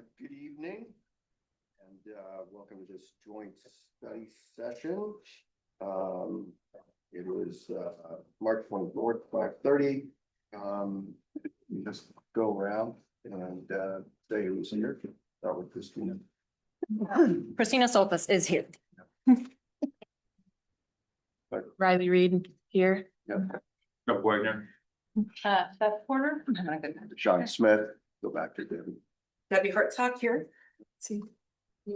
Good evening, and welcome to this joint study session. It was March 24th, 5:30. We just go around and say who's here. Start with Christina. Christina Soltis is here. Riley Reed here. Yep. Beth Porter. Sean Smith. Go back to Debbie. Debbie Hartsock here. See.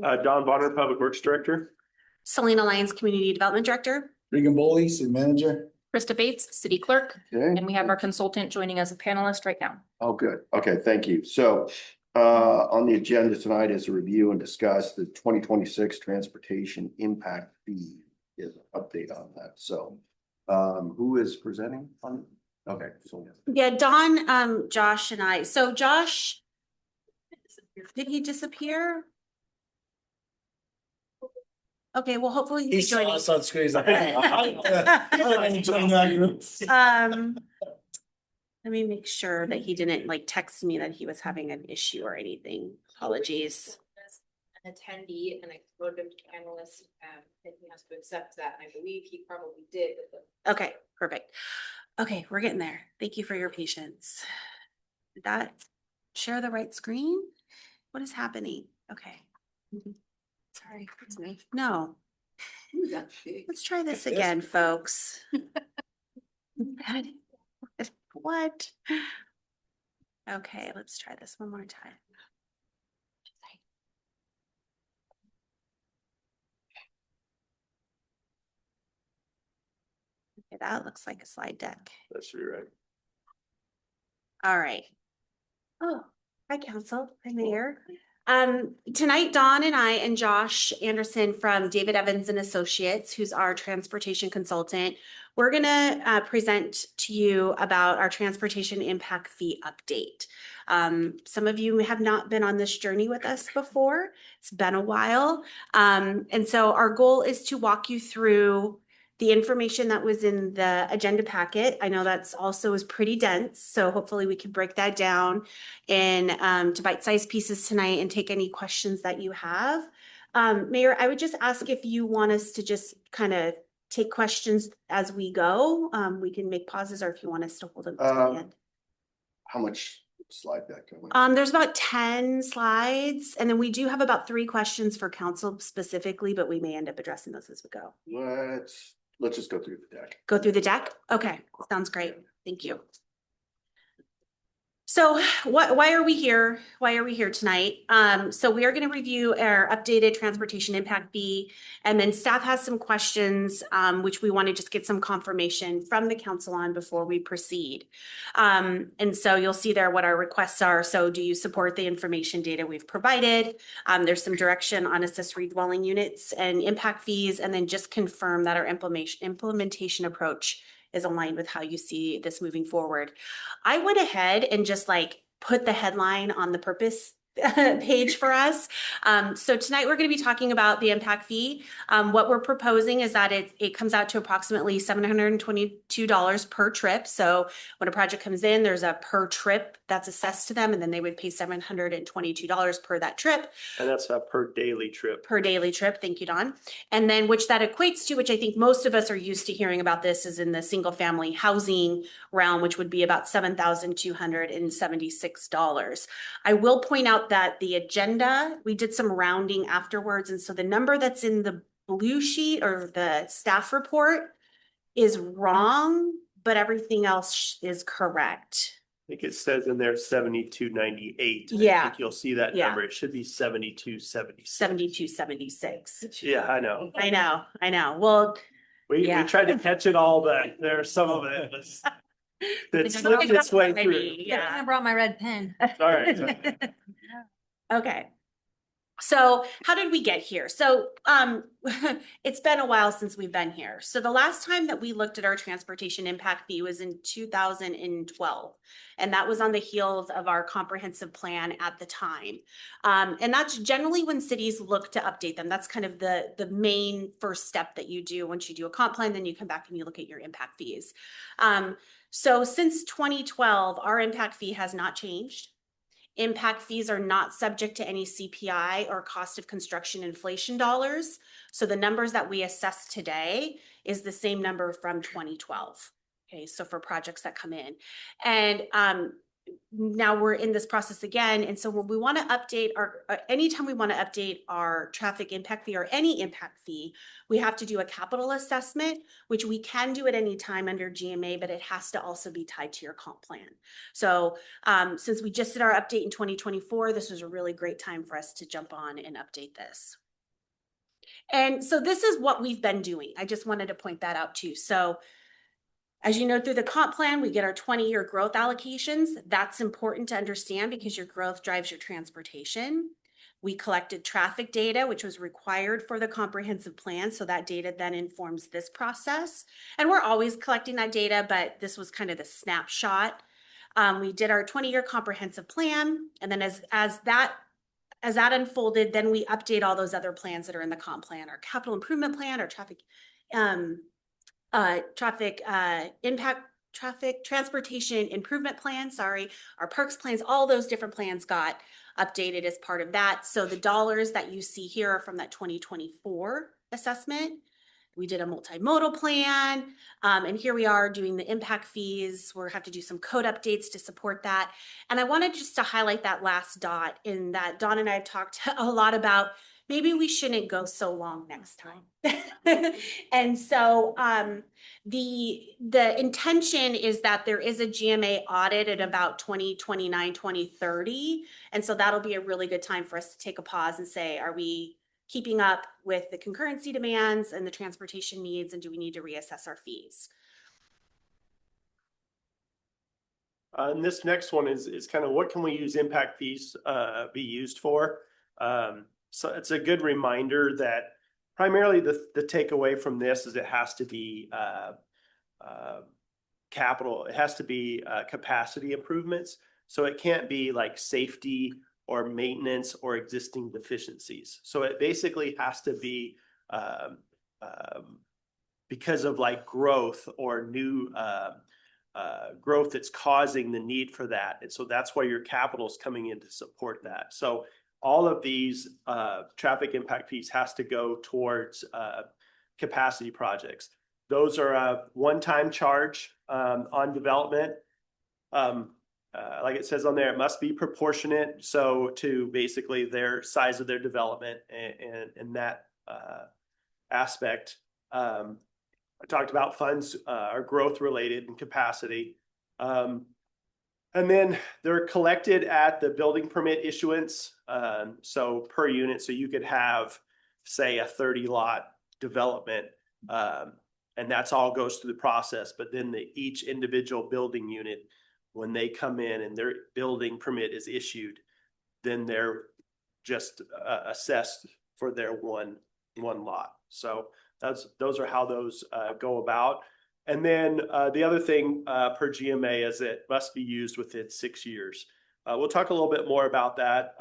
Don Bonner, Public Works Director. Selena Lyons, Community Development Director. Regan Boley, City Manager. Krista Bates, City Clerk. Okay. And we have our consultant joining as a panelist right now. Oh, good. Okay, thank you. So on the agenda tonight is a review and discuss the 2026 transportation impact fee. Is an update on that. So who is presenting on? Okay, so yeah, Don, Josh and I. So Josh, did he disappear? Okay, well, hopefully he's joining. Us on screen. Let me make sure that he didn't like text me that he was having an issue or anything. Apologies. An attendee, and I wrote him to panelist, and he has to accept that. And I believe he probably did. Okay, perfect. Okay, we're getting there. Thank you for your patience. Did that share the right screen? What is happening? Okay. Sorry, it's me. No. Let's try this again, folks. What? Okay, let's try this one more time. Okay, that looks like a slide deck. That's right. All right. Oh, hi, Council. Hi, Mayor. Tonight, Don and I and Josh Anderson from David Evans and Associates, who's our transportation consultant, we're gonna present to you about our transportation impact fee update. Some of you have not been on this journey with us before. It's been a while. And so our goal is to walk you through the information that was in the agenda packet. I know that's also is pretty dense, so hopefully we can break that down in to bite-sized pieces tonight and take any questions that you have. Mayor, I would just ask if you want us to just kind of take questions as we go. We can make pauses, or if you want us to hold them to the end. how much slide deck? There's about 10 slides, and then we do have about 3 questions for council specifically, but we may end up addressing those as we go. Let's just go through the deck. Go through the deck? Okay, sounds great. Thank you. So why are we here? Why are we here tonight? So we are going to review our updated transportation impact fee, and then staff has some questions, which we want to just get some confirmation from the council on before we proceed. And so you'll see there what our requests are. So do you support the information data we've provided? There's some direction on accessory dwelling units and impact fees, and then just confirm that our implementation approach is aligned with how you see this moving forward. I went ahead and just like put the headline on the purpose page for us. So tonight we're going to be talking about the impact fee. What we're proposing is that it comes out to approximately $722 per trip. So when a project comes in, there's a per trip that's assessed to them, and then they would pay $722 per that trip. And that's a per daily trip. Per daily trip. Thank you, Don. And then which that equates to, which I think most of us are used to hearing about this, is in the single family housing realm, which would be about $7,276. I will point out that the agenda, we did some rounding afterwards. And so the number that's in the blue sheet or the staff report is wrong, but everything else is correct. I think it says in there 7298. Yeah. I think you'll see that Yeah. number. It should be 7276. 7276. Yeah, I know. I know. Well, We tried to catch it all, but there's some of it that slipped its way through. Yeah. I brought my red pen. All right. Okay. So how did we get here? So it's been a while since we've been here. So the last time that we looked at our transportation impact fee was in 2012. And that was on the heels of our comprehensive plan at the time. And that's generally when cities look to update them. That's kind of the main first step that you do once you do a comp plan, then you come back and you look at your impact fees. So since 2012, our impact fee has not changed. Impact fees are not subject to any CPI or cost of construction inflation dollars. So the numbers that we assess today is the same number from 2012. Okay, so for projects that come in. And now we're in this process again. And so when we want to update anytime we want to update our traffic impact fee or any impact fee, we have to do a capital assessment, which we can do at any time under GMA, but it has to also be tied to your comp plan. So since we just did our update in 2024, this was a really great time for us to jump on and update this. And so this is what we've been doing. I just wanted to point that out too. So as you know, through the comp plan, we get our 20-year growth allocations. That's important to understand because your growth drives your transportation. We collected traffic data, which was required for the comprehensive plan. So that data then informs this process. And we're always collecting that data, but this was kind of the snapshot. We did our 20-year comprehensive plan. And then as that unfolded, then we update all those other plans that are in the comp plan, our capital improvement plan, our transportation improvement plan, our perks plans, all those different plans got updated as part of that. So the dollars that you see here are from that 2024 assessment. We did a multimodal plan, and here we are doing the impact fees. We'll have to do some code updates to support that. And I wanted just to highlight that last dot in that Dawn and I have talked a lot about maybe we shouldn't go so long next time. And so the intention is that there is a GMA audit at about 2029, 2030. And so that'll be a really good time for us to take a pause and say, are we keeping up with the concurrency demands and the transportation needs, and do we need to reassess our fees? And this next one is kind of what can we use impact fees be used for? So it's a good reminder that primarily the takeaway from this is it has to be capital. It has to be capacity improvements. So it can't be like safety or maintenance or existing deficiencies. So it basically has to be because of like growth or new growth that's causing the need for that. And so that's why your capital is coming in to support that. So all of these traffic impact fees has to go towards capacity projects. Those are a one-time charge on development. Like it says on there, it must be proportionate. So to basically their size of their development and that aspect. I talked about funds are growth related and capacity. And then they're collected at the building permit issuance. So per unit, so you could have, say, a 30 lot development, and that's all goes through the process. But then each individual building unit, when they come in and their building permit is issued, then they're just assessed for their one lot. So those are how those go about. And then the other thing per GMA is it must be used within 6 years. We'll talk a little bit more about that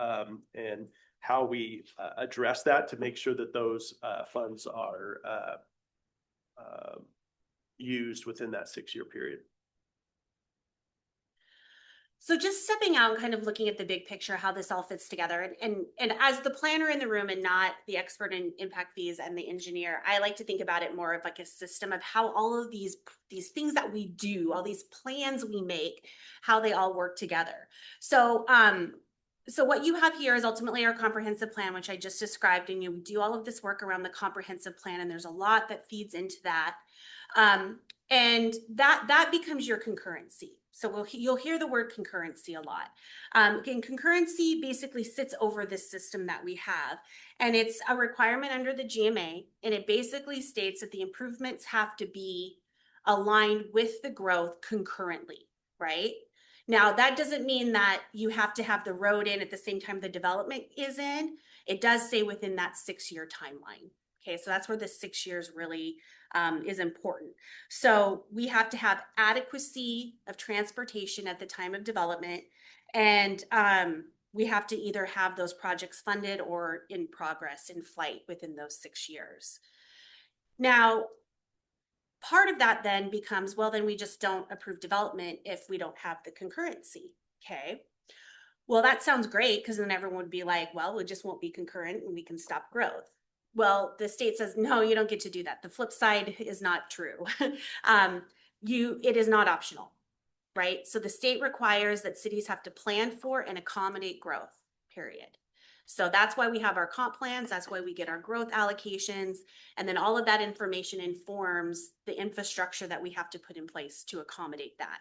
and how we address that to make sure that those funds are used within that 6 year period. So just stepping out and kind of looking at the big picture, how this all fits together. And as the planner in the room and not the expert in impact fees and the engineer, I like to think about it more of like a system of how all of these things that we do, all these plans we make, how they all work together. So what you have here is ultimately our comprehensive plan, which I just described, and you do all of this work around the comprehensive plan, and there's a lot that feeds into that. And that becomes your concurrency. So you'll hear the word concurrency a lot. And concurrency basically sits over this system that we have, and it's a requirement under the GMA, and it basically states that the improvements have to be aligned with the growth concurrently, right? Now, that doesn't mean that you have to have the road in at the same time the development is in. It does say within that 6 year timeline. Okay, so that's where the 6 years really is important. So we have to have adequacy of transportation at the time of development, and we have to either have those projects funded or in progress, in flight within those 6 years. Now, part of that then becomes, well, then we just don't approve development if we don't have the concurrency, okay? Well, that sounds great because then everyone would be like, well, it just won't be concurrent and we can stop growth. Well, the state says, no, you don't get to do that. The flip side is not true. It is not optional, right? So the state requires that cities have to plan for and accommodate growth, period. So that's why we have our comp plans. That's why we get our growth allocations. And then all of that information informs the infrastructure that we have to put in place to accommodate that.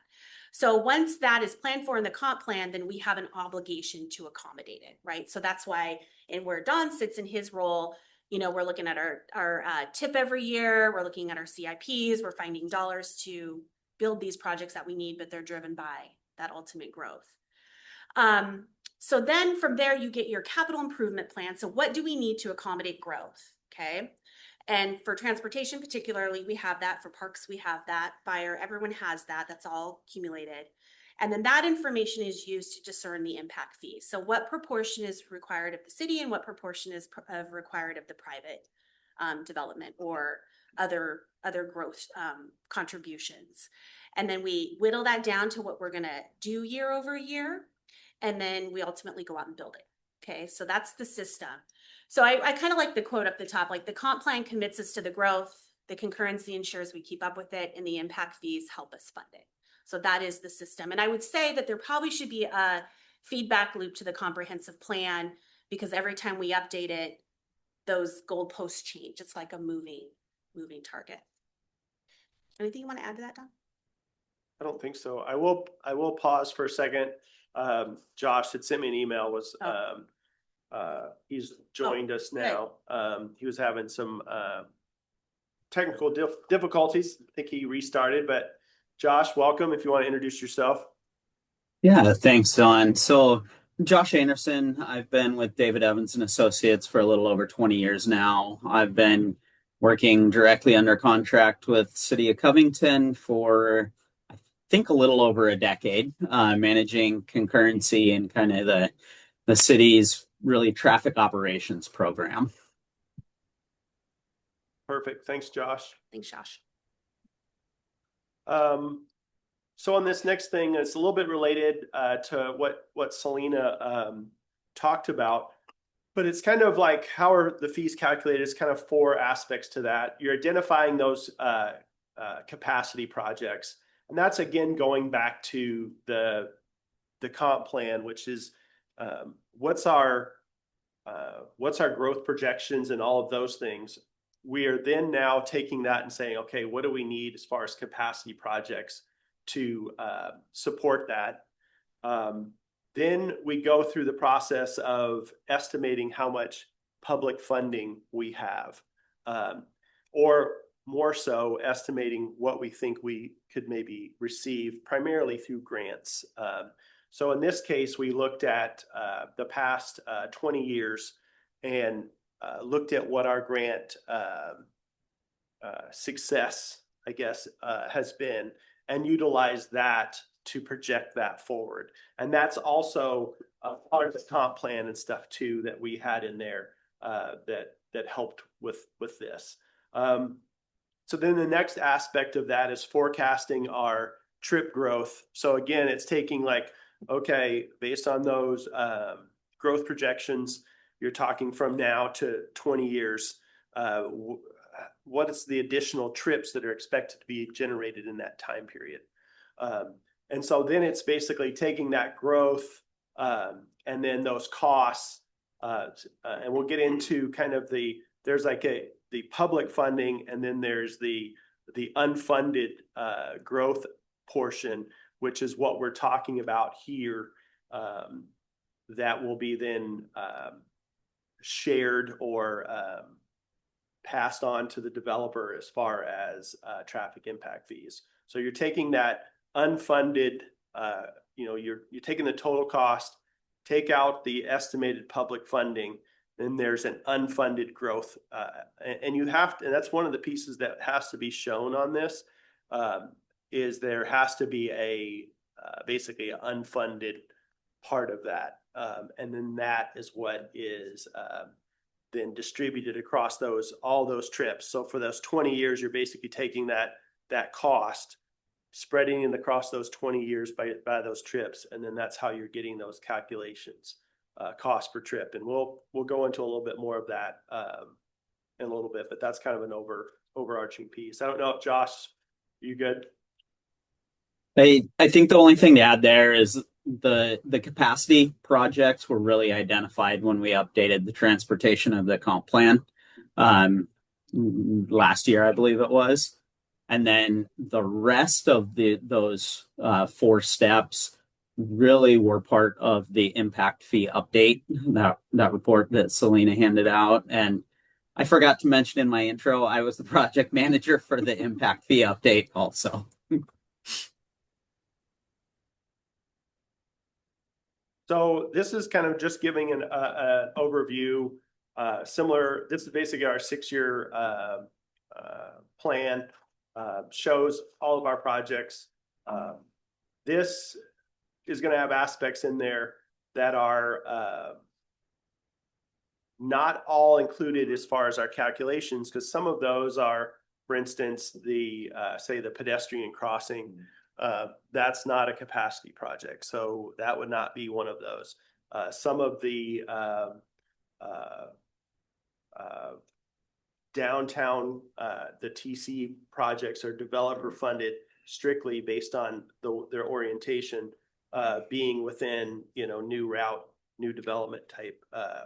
So once that is planned for in the comp plan, then we have an obligation to accommodate it, right? So that's why, and where Don sits in his role, we're looking at our TIP every year. We're looking at our CIPs. We're finding dollars to build these projects that we need, but they're driven by that ultimate growth. So then from there, you get your capital improvement plan. So what do we need to accommodate growth? Okay. And for transportation particularly, we have that. For parks, we have that. Fire, everyone has that. That's all accumulated. And then that information is used to discern the impact fee. So what proportion is required of the city and what proportion is required of the private development or other growth contributions. And then we whittle that down to what we're going to do year over year. And then we ultimately go out and build it. Okay, so that's the system. So I kind of like the quote up the top, like the comp plan commits us to the growth, the concurrency ensures we keep up with it, and the impact fees help us fund it. So that is the system. And I would say that there probably should be a feedback loop to the comprehensive plan because every time we update it, those goalposts change. It's like a moving target. Anything you want to add to that, Don? I don't think so. I will pause for a second. Josh had sent me an email, he's joined us now. He was having some technical difficulties. I think he restarted, but Josh, welcome. If you want to introduce yourself. Yeah, thanks, Don. So Josh Anderson, I've been with David Evans and Associates for a little over 20 years now. I've been working directly under contract with City of Covington for, I think, a little over a decade, managing concurrency and kind of the city's really traffic operations program. Perfect. Thanks, Josh. Thanks, Josh. So on this next thing, it's a little bit related to what Selena talked about, but it's kind of like how are the fees calculated? It's kind of four aspects to that. You're identifying those capacity projects, and that's again going back to the comp plan, which is what's our growth projections and all of those things. We are then now taking that and saying, okay, what do we need as far as capacity projects to support that? Then we go through the process of estimating how much public funding we have, or more so estimating what we think we could maybe receive primarily through grants. So in this case, we looked at the past 20 years and looked at what our grant success, I guess, has been, and utilized that to project that forward. And that's also part of the comp plan and stuff too that we had in there that helped with this. So then the next aspect of that is forecasting our trip growth. So again, it's taking like, okay, based on those growth projections, you're talking from now to 20 years, what is the additional trips that are expected to be generated in that time period? And so then it's basically taking that growth and then those costs, and we'll get into kind of there's like the public funding, and then there's the unfunded growth portion, which is what we're talking about here, that will be then shared or passed on to the developer as far as traffic impact fees. So you're taking that unfunded, you're taking the total cost, take out the estimated public funding, then there's an unfunded growth, and you have to, and that's one of the pieces that has to be shown on this, is there has to be basically an unfunded part of that, and then that is what is then distributed across all those trips. So for those 20 years, you're basically taking that cost spreading it across those 20 years by those trips. And then that's how you're getting those calculations, cost per trip. And we'll go into a little bit more of that in a little bit, but that's kind of an overarching piece. I don't know if Josh, you good? I think the only thing to add there is the capacity projects were really identified when we updated the transportation of the comp plan last year, I believe it was. And then the rest of those 4 steps really were part of the impact fee update, that report that Selena handed out. And I forgot to mention in my intro, I was the project manager for the impact fee update also. So this is kind of just giving an overview, similar. This is basically our 6-year plan, shows all of our projects. This is going to have aspects in there that are not all included as far as our calculations, because some of those are, for instance, the say the pedestrian crossing. That's not a capacity project, so that would not be one of those. Some of the downtown, the TC projects are developer funded strictly based on their orientation, being within, new route, new development type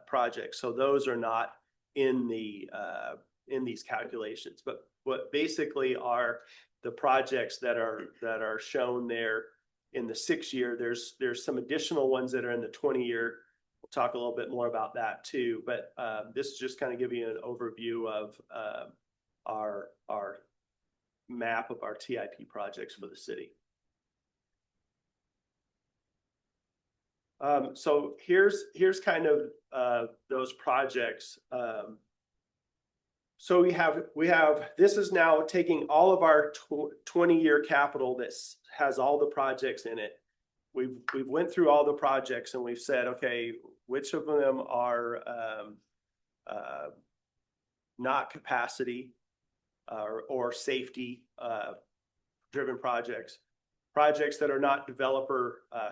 projects. So those are not in these calculations. But what basically are the projects that are shown there in the 6-year? There's some additional ones that are in the 20-year. We'll talk a little bit more about that too. But this is just kind of giving you an overview of our map of our TIP projects for the city. So here's kind of those projects. So we have this is now taking all of our 20-year capital that has all the projects in it. We've went through all the projects and we've said, okay, which of them are not capacity or safety driven projects that are not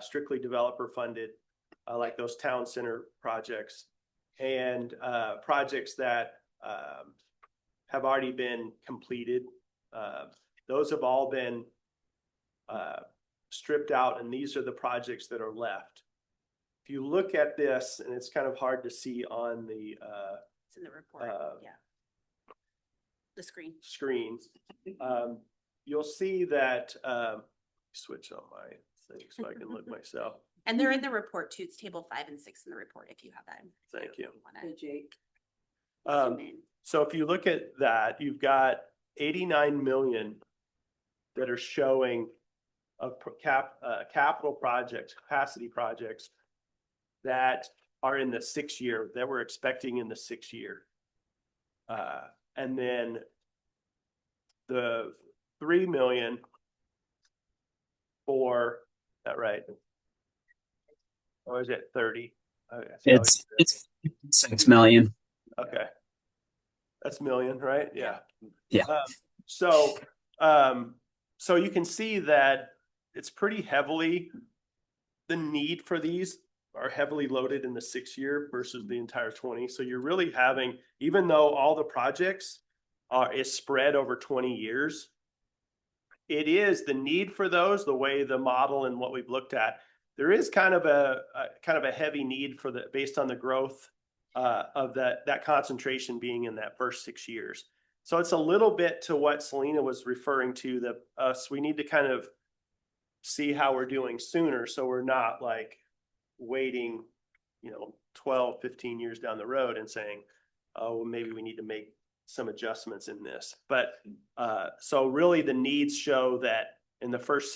strictly developer funded, like those town center projects, and projects that have already been completed. Those have all been stripped out, and these are the projects that are left. If you look at this, and it's kind of hard to see on the It's in the report. Yeah. The screen. You'll see that switch on my thing so I can look myself. And they're in the report too. It's table 5 and 6 in the report if you have that. Thank you. Zoom in. So if you look at that, you've got 89 million that are showing of capital projects, capacity projects that are in the 6-year, that we're expecting in the 6-year. And then the 3 million for that, right? Or is it 30? It's 6 million. Okay. That's million, right? Yeah. Yeah. So you can see that it's pretty heavily, the need for these are heavily loaded in the 6-year versus the entire 20. So you're really having, even though all the projects is spread over 20 years, it is the need for those, the way the model and what we've looked at, there is kind of a heavy need for based on the growth of that concentration being in that first 6 years. So it's a little bit to what Selena was referring to, that we need to kind of see how we're doing sooner. So we're not like waiting, 12, 15 years down the road and saying, oh, well, maybe we need to make some adjustments in this. But so really the needs show that in the first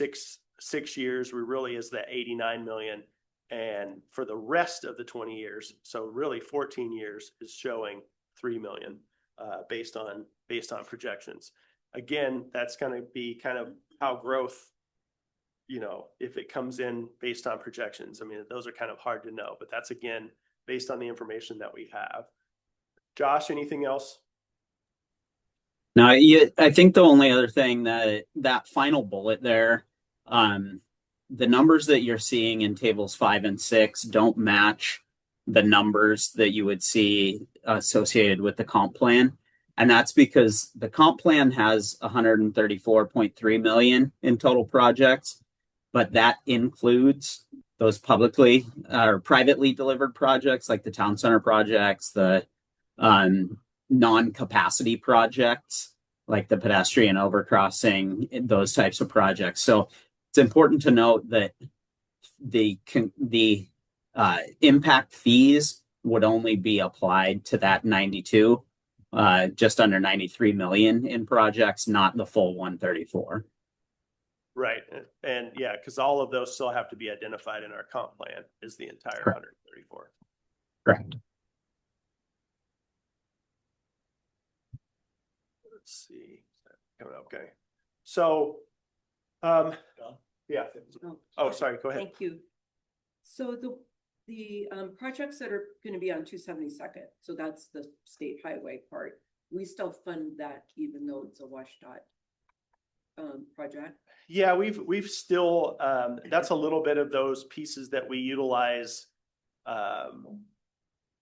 six years, we really is that 89 million. And for the rest of the 20 years, so really 14 years, is showing 3 million based on projections. Again, that's going to be kind of how growth, if it comes in based on projections. I mean, those are kind of hard to know, but that's, again, based on the information that we have. Josh, anything else? Now, I think the only other thing that final bullet there, the numbers that you're seeing in tables 5 and 6 don't match the numbers that you would see associated with the comp plan. And that's because the comp plan has 134.3 million in total projects, but that includes those publicly or privately delivered projects like the town center projects, the non-capacity projects like the pedestrian overcrossing, those types of projects. So it's important to note that the impact fees would only be applied to that 92, just under 93 million in projects, not the full 134. Right. And yeah, because all of those still have to be identified in our comp plan is the entire Correct. 134. Correct. Let's see. Okay. So, yeah. Oh, sorry, go ahead. Thank you. So the projects that are gonna be on 272nd, so that's the state highway part, we still fund that even though it's a WashDOT project? Yeah, we've still, that's a little bit of those pieces that we utilize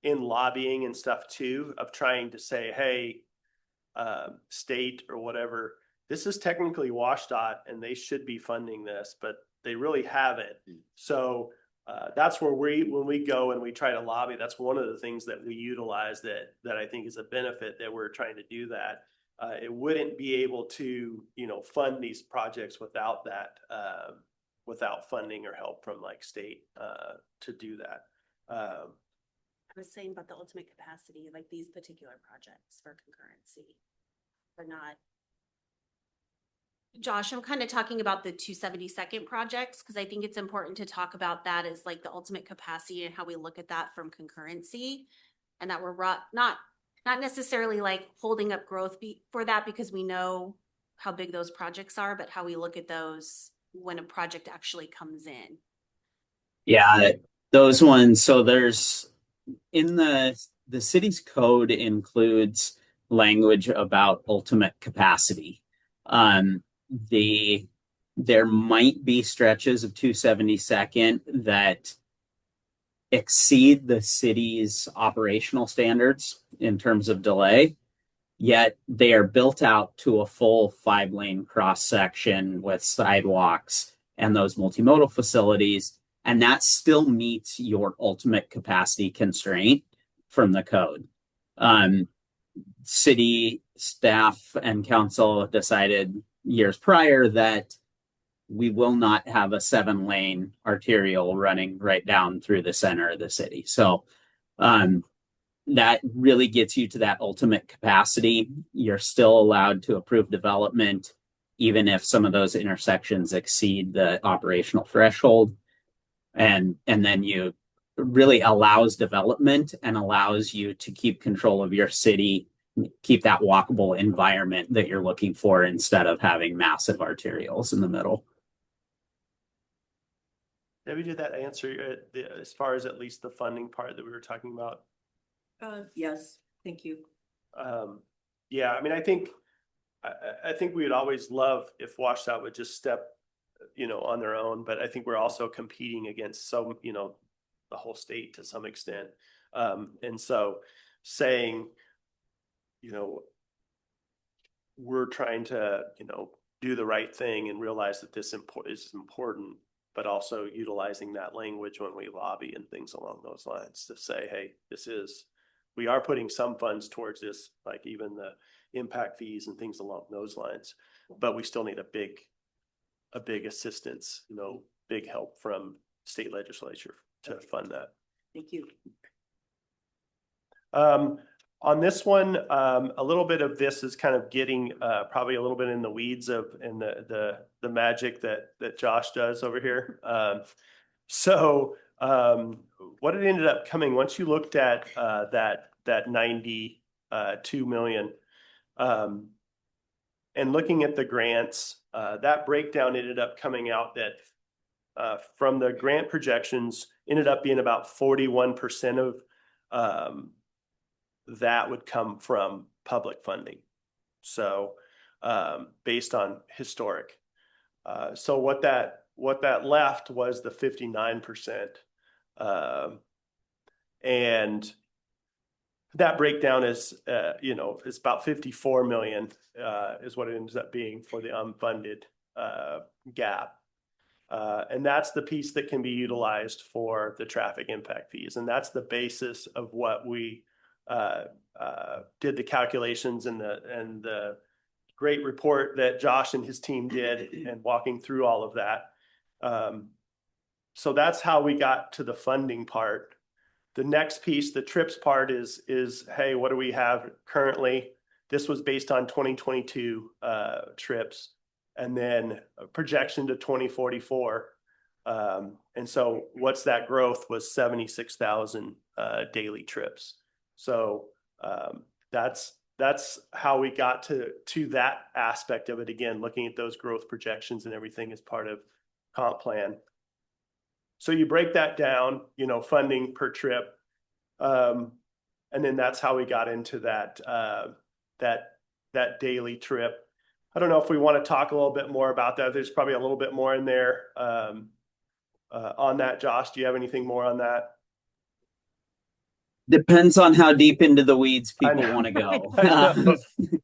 in lobbying and stuff too, of trying to say, hey, state or whatever, this is technically WashDOT and they should be funding this, but they really haven't. So that's where when we go and we try to lobby, that's one of the things that we utilize that I think is a benefit that we're trying to do that. It wouldn't be able to, fund these projects without that, without funding or help from like state to do that. I was saying about the ultimate capacity, like these particular projects for concurrency, or not. Josh, I'm kind of talking about the 272nd projects because I think it's important to talk about that as like the ultimate capacity and how we look at that from concurrency, and that we're not necessarily like holding up growth for that because we know how big those projects are, but how we look at those when a project actually comes in. Yeah, those ones. So there's in the city's code includes language about ultimate capacity. There might be stretches of 272nd that exceed the city's operational standards in terms of delay, yet they are built out to a full 5-lane cross section with sidewalks and those multimodal facilities, and that still meets your ultimate capacity constraint from the code. City staff and council decided years prior that we will not have a 7-lane arterial running right down through the center of the city. So that really gets you to that ultimate capacity. You're still allowed to approve development, even if some of those intersections exceed the operational threshold. And then you really allows development and allows you to keep control of your city, keep that walkable environment that you're looking for instead of having massive arterials in the middle. Debbie, did that answer as far as at least the funding part that we were talking about? Yes, thank you. Yeah, I mean, I think we would always love if WashDOT would just step, on their own, but I think we're also competing against some, the whole state to some extent. And so saying, we're trying to, do the right thing and realize that this is important, but also utilizing that language when we lobby and things along those lines to say, hey, we are putting some funds towards this, like even the impact fees and things along those lines, but we still need a big assistance, big help from state legislature to fund that. Thank you. On this one, a little bit of this is kind of getting probably a little bit in the weeds of and the magic that Josh does over here. So what it ended up coming once you looked at that 92 million and looking at the grants, that breakdown ended up coming out that from the grant projections ended up being about 41% of that would come from public funding. So, based on historic. So what that left was the 59%. And that breakdown is, it's about 54 million, is what it ends up being for the unfunded, gap. And that's the piece that can be utilized for the traffic impact fees. And that's the basis of what we, did the calculations and the great report that Josh and his team did and walking through all of that. So that's how we got to the funding part. The next piece, the trips part is, hey, what do we have currently? This was based on 2022 trips, and then a projection to 2044. And so what's that growth was 76,000 daily trips. So that's how we got to that aspect of it. Again, looking at those growth projections and everything as part of comp plan. So you break that down, funding per trip. And then that's how we got into that daily trip. I don't know if we want to talk a little bit more about that. There's probably a little bit more in there on that. Josh, do you have anything more on that? Depends on how deep into the weeds I people know. want to go. I know.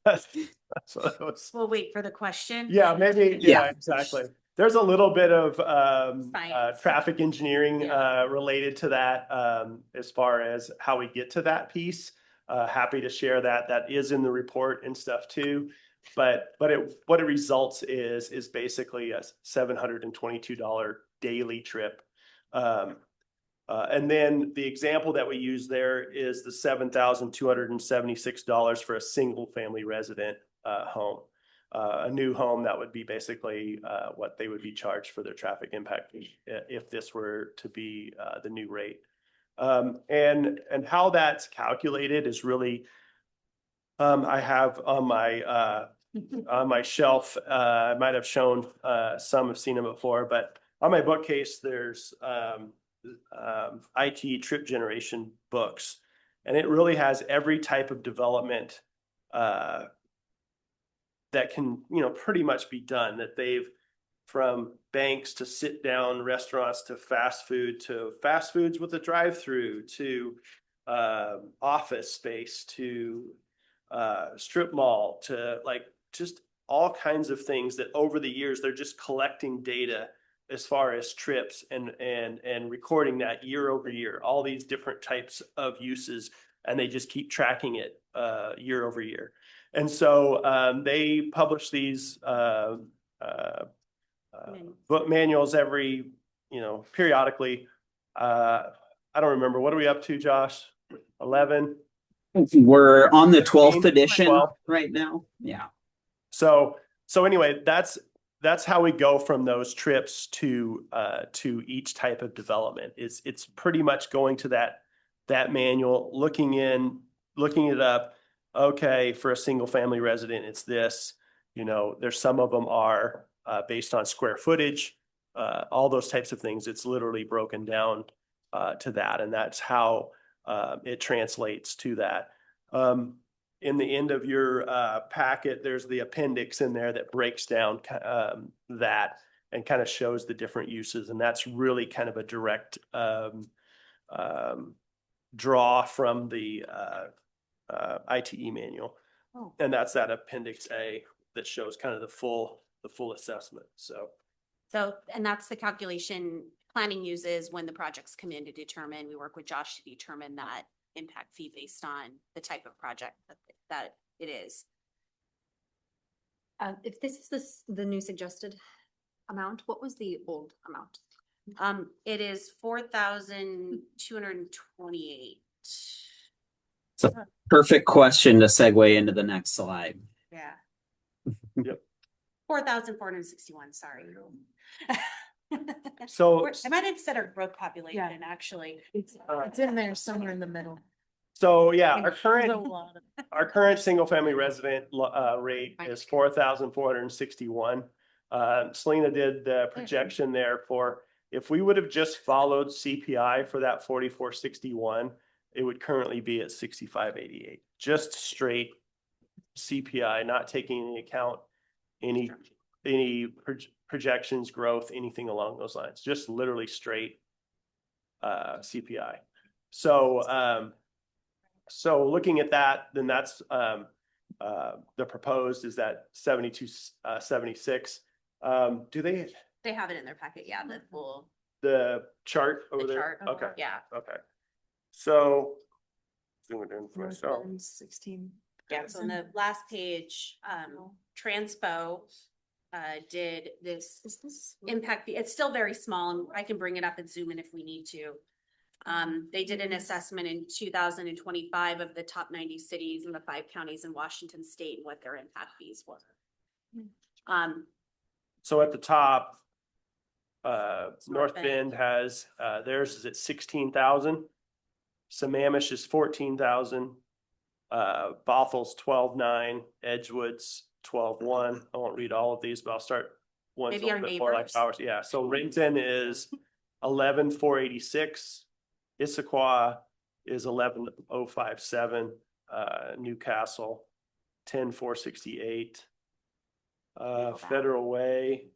That's what I was. We'll wait for the question. Yeah, maybe. Yeah. Yeah, exactly. There's a little bit of Science. traffic engineering Yeah. related to that as far as how we get to that piece. Happy to share that. That is in the report and stuff too. But what it results is basically a $722 daily trip. And then the example that we use there is the $7,276 for a single family resident home. A new home, that would be basically what they would be charged for their traffic impact fee if this were to be the new rate. And how that's calculated is really, I have on my shelf, I might have shown, some have seen them before, but on my bookcase, there's IT trip generation books, and it really has every type of development that can, pretty much be done, that they've, from banks to sit down restaurants to fast foods with a drive-through to office space to strip mall to just all kinds of things that over the years they're just collecting data as far as trips and recording that year over year, all these different types of uses, and they just keep tracking it year over year. And so they publish these book manuals every, periodically. I don't remember. What are we up to, Josh? 11? We're on the 12th 15? edition 12? right now. Yeah. So anyway, that's how we go from those trips to each type of development. It's pretty much going to that manual, looking it up. Okay, for a single family resident, it's this. There's some of them are based on square footage, all those types of things. It's literally broken down to that, and that's how it translates to that. In the end of your packet, there's the appendix in there that breaks down that and kind of shows the different uses. And that's really kind of a direct draw from the ITE manual. Oh. And that's that appendix A that shows kind of the full assessment. So, and that's the calculation planning uses when the projects come in to determine, we work with Josh to determine that impact fee based on the type of project that it is. If this is the new suggested amount, what was the old amount? It is 4,228. It's a perfect question to segue into the next slide. Yeah. Yep. 4,461, sorry. So I might have said our growth population, actually. It's in there somewhere in the middle. So yeah, our current single family resident rate is 4,461. Selena did the projection there for, if we would have just followed CPI for that 4,461, it would currently be at 6,588, just straight CPI, not taking into account any projections, growth, anything along those lines, just literally straight CPI. So so looking at that, then that's the proposed is that 72, 76. Do they, They have it in their packet, yeah, the full, the chart over the there? chart. Okay, Yeah, okay. So zoom it in for myself. 16. yeah, so on the last page, Transpo did this Is this? impact fee. It's still very small, and I can bring it up and zoom in if we need to. They did an assessment in 2025 of the top 90 cities in the 5 counties in Washington state and what their impact fees were. So at the top, North North Bend Bend. has, theirs is at 16,000. Sammamish is 14,000. Bothel's 12,900. Edgewood's 12,100. I won't read all of these, but I'll start ones a Maybe little our bit more like neighbors. ours. Yeah, so Rington is 11,486. Issaquah is 11,057. Newcastle 10,468. Federal Way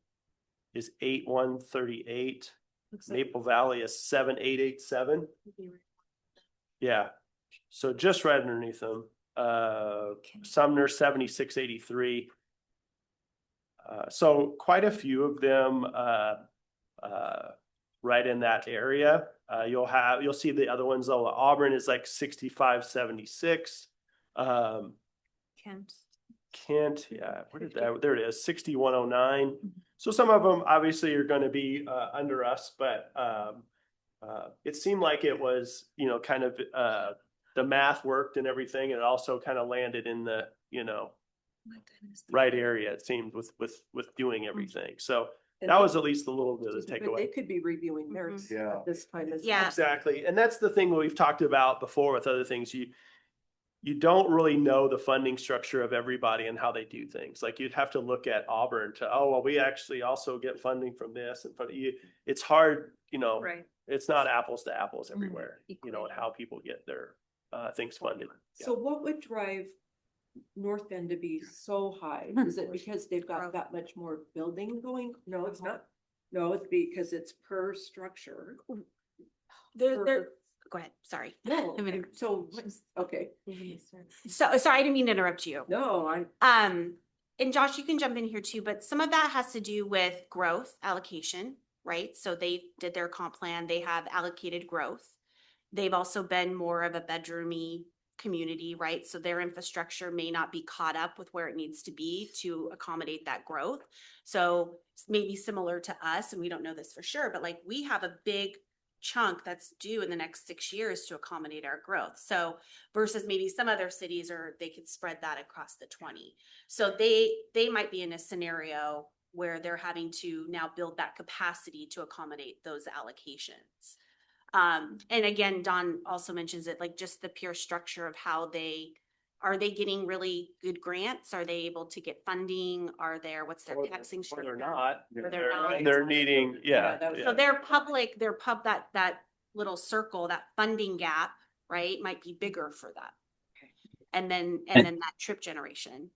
is 8,138. Maple Valley is 7,887. Yeah, so just right underneath them. Sumner 7,683. So quite a few of them right in that area. You'll see the other ones though. Auburn is like 6,576. Kent, yeah, where did that? There it is, 6,109. So some of them obviously are going to be under us, but it seemed like it was, kind of the math worked and everything. And it also kind of landed in the, right area, it seemed, with doing everything. So And that was at least a little bit of the but they takeaway. could be reviewing theirs Yeah. at this time as Yeah. well. Exactly. And that's the thing we've talked about before with other things. You don't really know the funding structure of everybody and how they do things. Like you'd have to look at Auburn to, oh, well, we actually also get funding from this and from you. It's hard, Right. it's not apples to apples everywhere, and how people get their things funded. So what would drive North Bend to be so high? Is it because they've got that much more building going? No, it's not. No, it's because it's per structure. They're, go ahead, sorry. No, I mean, so, okay, So, sorry, I didn't mean to interrupt you. no, And Josh, you can jump in here too, but some of that has to do with growth allocation, right? So they did their comp plan, they have allocated growth. They've also been more of a bedroomy community, right? So their infrastructure may not be caught up with where it needs to be to accommodate that growth. So maybe similar to us, and we don't know this for sure, but like we have a big chunk that's due in the next 6 years to accommodate our growth. So versus maybe some other cities, or they could spread that across the 20. So they might be in a scenario where they're having to now build that capacity to accommodate those allocations. And again, Don also mentions it, like just the pure structure of how are they getting really good grants? Are they able to get funding? What's their taxing Or structure? they're not. Or they're not. They're needing, So their that little circle, that funding gap, right, might be bigger for them. And then that trip generation.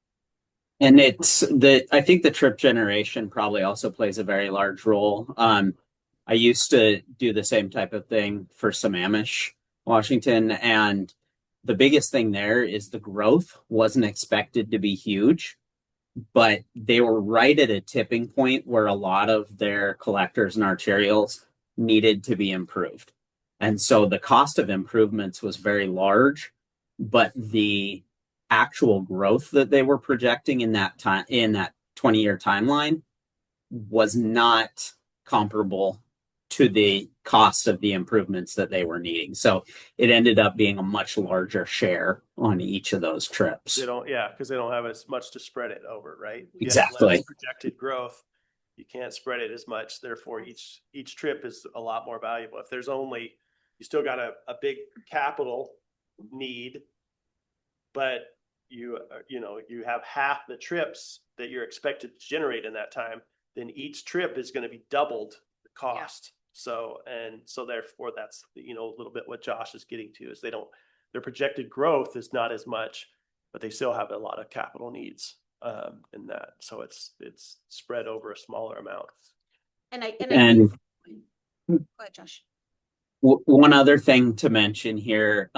And I think the trip generation probably also plays a very large role. I used to do the same type of thing for Sammamish, Washington, and the biggest thing there is the growth wasn't expected to be huge, but they were right at a tipping point where a lot of their collectors and arterials needed to be improved. And so the cost of improvements was very large, but the actual growth that they were projecting in that 20-year timeline was not comparable to the cost of the improvements that they were needing. So it ended up being a much larger share on each of those trips. Because they don't have as much to spread it over, right? You have Exactly. less projected growth. You can't spread it as much. Therefore, each trip is a lot more valuable. If there's only, you still got a big capital need, but you have half the trips that you're expected to generate in that time, then each trip is going to be doubled the cost. So therefore that's, a little bit what Josh is getting to is their projected growth is not as much, but they still have a lot of capital needs in that. So it's spread over a smaller amount. And I And go ahead, Josh. one other thing to mention here,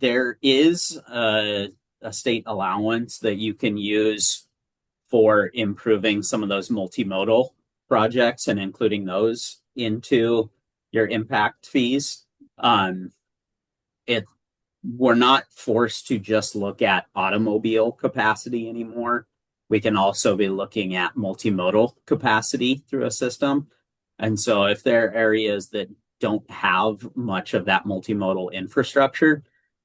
there is a state allowance that you can use for improving some of those multimodal projects and including those into your impact fees. We're not forced to just look at automobile capacity anymore. We can also be looking at multimodal capacity through a system. And so if there are areas that don't have much of that multimodal infrastructure,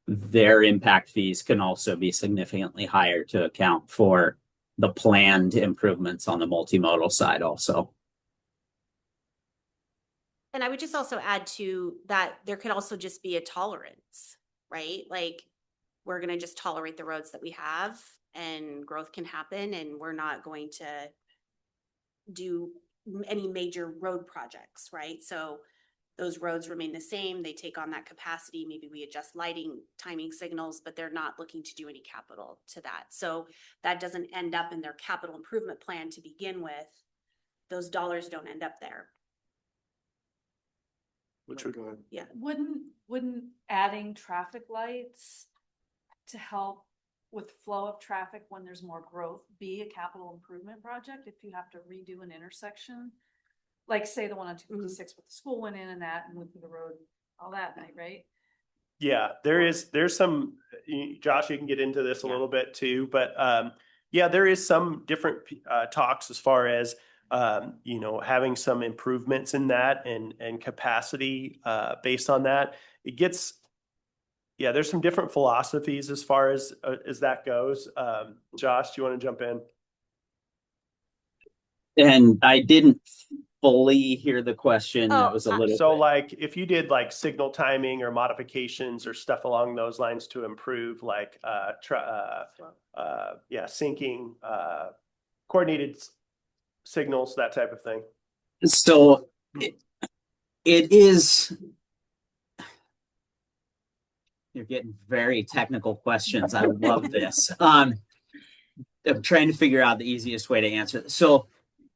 their impact fees can also be significantly higher to account for the planned improvements on the multimodal side also. And I would just also add to that there could also just be a tolerance, right? Like we're going to just tolerate the roads that we have and growth can happen and we're not going to do any major road projects, right? So those roads remain the same. They take on that capacity. Maybe we adjust lighting, timing signals, but they're not looking to do any capital to that. So that doesn't end up in their capital improvement plan to begin with. Those dollars don't end up there. Which would Yeah. Wouldn't adding traffic lights to help with flow of traffic when there's more growth be a capital improvement project if you have to redo an intersection? Like say the one on 256 with the school went in and that and went through the road all that night, right? Yeah, there's some, Josh, you can get into this a little bit too, but yeah, there is some different talks as far as having some improvements in that and capacity based on that. It gets, yeah, there's some different philosophies as far as that goes. Josh, do you want to jump in? And I didn't fully hear the question. It was a little so bit. like if you did like signal timing or modifications or stuff along those lines to improve like syncing coordinated signals, that type of thing. So it is, you're getting very technical questions. I love this. I'm trying to figure out the easiest way to answer this. So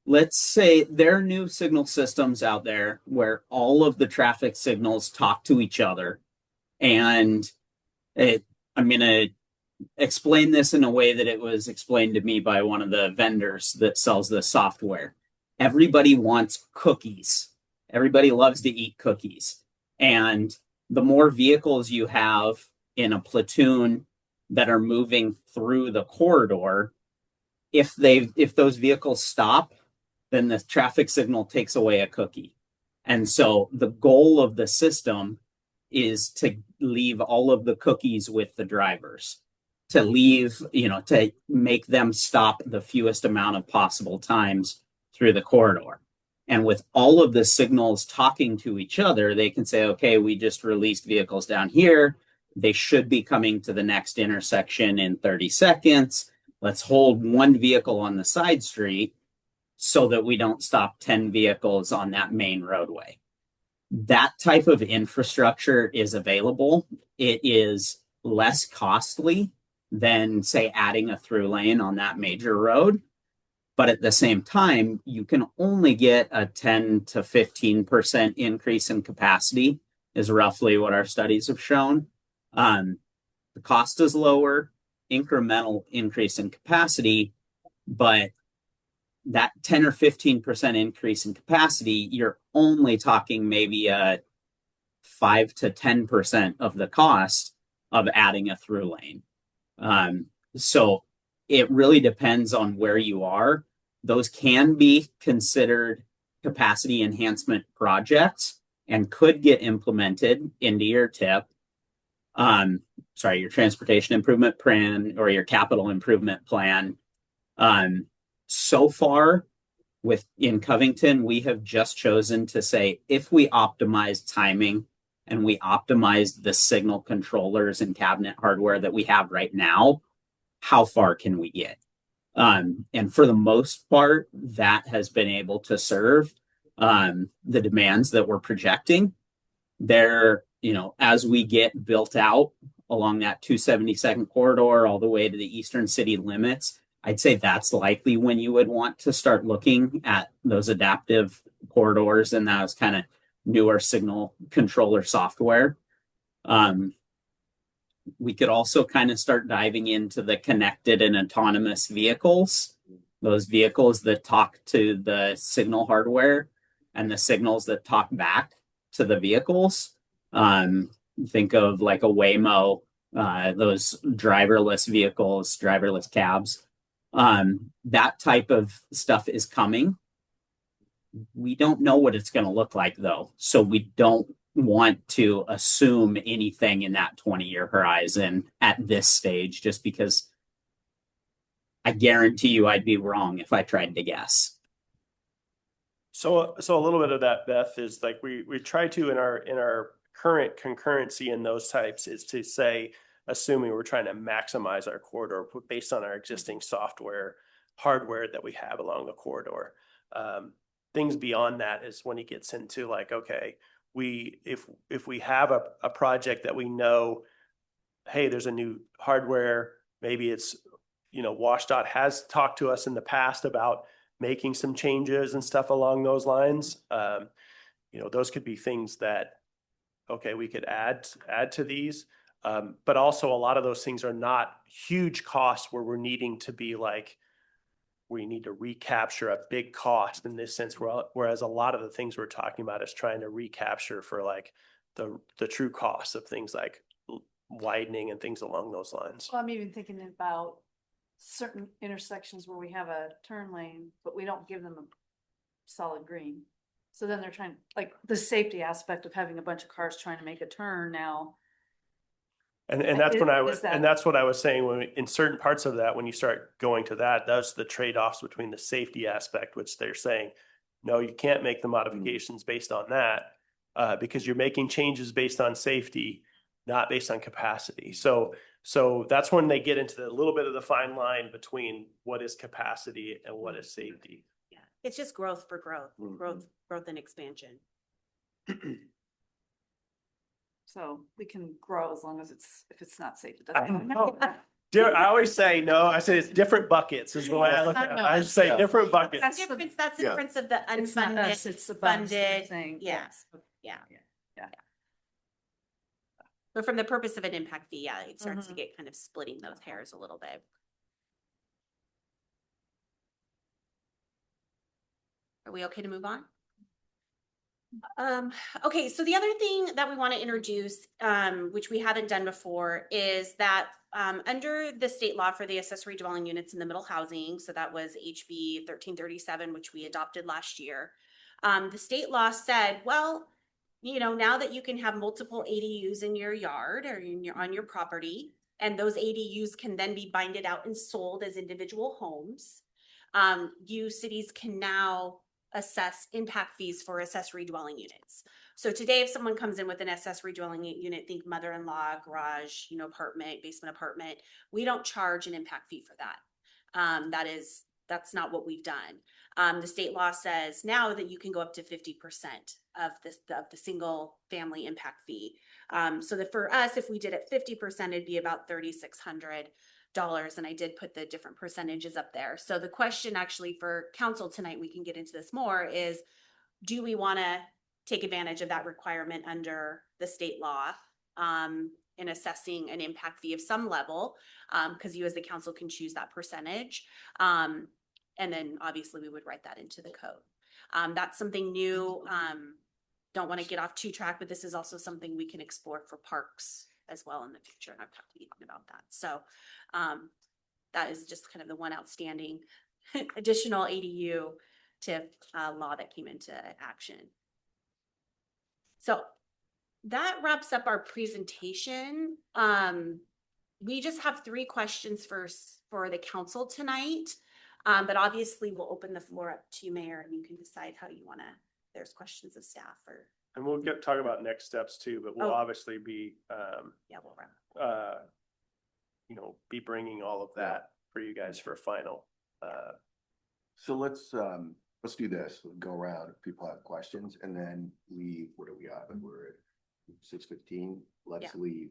let's say there are new signal systems out there where all of the traffic signals talk to each other. And I'm going to explain this in a way that it was explained to me by one of the vendors that sells the software. Everybody wants cookies. Everybody loves to eat cookies. And the more vehicles you have in a platoon that are moving through the corridor, if those vehicles stop, then the traffic signal takes away a cookie. And so the goal of the system is to leave all of the cookies with the drivers, to leave, to make them stop the fewest amount of possible times through the corridor. And with all of the signals talking to each other, they can say, okay, we just released vehicles down here. They should be coming to the next intersection in 30 seconds. Let's hold one vehicle on the side street so that we don't stop 10 vehicles on that main roadway. That type of infrastructure is available. It is less costly than, say, adding a through lane on that major road. But at the same time, you can only get a 10 to 15% increase in capacity, is roughly what our studies have shown. The cost is lower, incremental increase in capacity, but that 10 or 15% increase in capacity, you're only talking maybe a 5 to 10% of the cost of adding a through lane. So it really depends on where you are. Those can be considered capacity enhancement projects and could get implemented into your TIP. Your transportation improvement plan or your capital improvement plan. So far in Covington, we have just chosen to say, if we optimize timing and we optimize the signal controllers and cabinet hardware that we have right now, how far can we get? And for the most part, that has been able to serve the demands that we're projecting. There, as we get built out along that 272nd corridor all the way to the eastern city limits, I'd say that's likely when you would want to start looking at those adaptive corridors and those kind of newer signal controller software. We could also kind of start diving into the connected and autonomous vehicles, those vehicles that talk to the signal hardware and the signals that talk back to the vehicles. Think of like a Waymo, those driverless vehicles, driverless cabs. That type of stuff is coming. We don't know what it's going to look like though. So we don't want to assume anything in that 20-year horizon at this stage, just because I guarantee you I'd be wrong if I tried to guess. So a little bit of that, Beth, is like we try to in our current concurrency in those types is to say, assuming we're trying to maximize our corridor based on our existing software, hardware that we have along the corridor. Things beyond that is when it gets into like, okay, if we have a project that we know, hey, there's a new hardware, maybe it's, WashDOT has talked to us in the past about making some changes and stuff along those lines. Those could be things that, okay, we could add to these. But also a lot of those things are not huge costs where we're needing to be like, we need to recapture a big cost in this sense. Whereas a lot of the things we're talking about is trying to recapture for like the true costs of things like widening and things along those lines. Well, I'm even thinking about certain intersections where we have a turn lane, but we don't give them a solid green. So then they're trying, like the safety aspect of having a bunch of cars trying to make a turn now. And that's when Is that's what I was saying when in certain parts of that, when you start going to that's the trade-offs between the safety aspect, which they're saying, no, you can't make the modifications based on that because you're making changes based on safety, not based on capacity. So that's when they get into a little bit of the fine line between what is capacity and what is safety. Yeah, it's just growth for growth, growth and expansion. So we can grow as long as if it's not safe. It I doesn't know. matter. I always say no. I say it's different buckets is the way I look at it. I say different buckets. That's the difference of the It's not unfunded, us, it's the bumps they're funded, saying, yeah. Yeah. But from the purpose of an impact fee, yeah, it starts to get kind of splitting those hairs a little bit. Are we okay to move on? Okay, so the other thing that we want to introduce, which we haven't done before, is that under the state law for the accessory dwelling units in the middle housing, so that was HB 1337, which we adopted last year, the state law said, well, now that you can have multiple ADUs in your yard or on your property, and those ADUs can then be binded out and sold as individual homes, you cities can now assess impact fees for accessory dwelling units. So today, if someone comes in with an accessory dwelling unit, think mother-in-law, garage, apartment, basement apartment, we don't charge an impact fee for that. That's not what we've done. The state law says now that you can go up to 50% of the single family impact fee. So that for us, if we did it 50%, it'd be about $3,600. And I did put the different percentages up there. So the question actually for council tonight, we can get into this more, is do we want to take advantage of that requirement under the state law in assessing an impact fee of some level? Because you as the council can choose that percentage. And then obviously we would write that into the code. That's something new. Don't want to get off too track, but this is also something we can explore for parks as well in the future. And I've talked to Ethan about that. So that is just kind of the one outstanding additional ADU TIF law that came into action. So that wraps up our presentation. We just have 3 questions for the council tonight. But obviously we'll open the floor up to you, Mayor, and you can decide how you want to, there's questions of staff or. And we'll talk about next steps too, but we'll obviously be, we'll wrap. Be bringing all of that for you guys for a final. So let's do this. We'll go around if people have questions, and then what are we at? We're at 6:15. Let's leave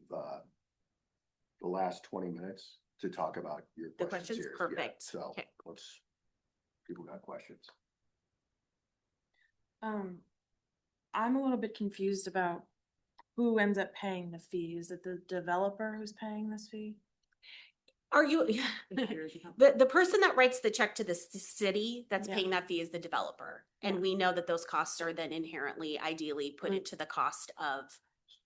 the last 20 minutes to talk about your The questions questions? here. Yeah, Perfect. So Okay. let's, people got questions. I'm a little bit confused about who ends up paying the fee. Is it the developer who's paying this fee? Are you, the person that writes the check to the city that's Yeah. paying that fee is the developer. And we know that those costs are then inherently, ideally put into the cost of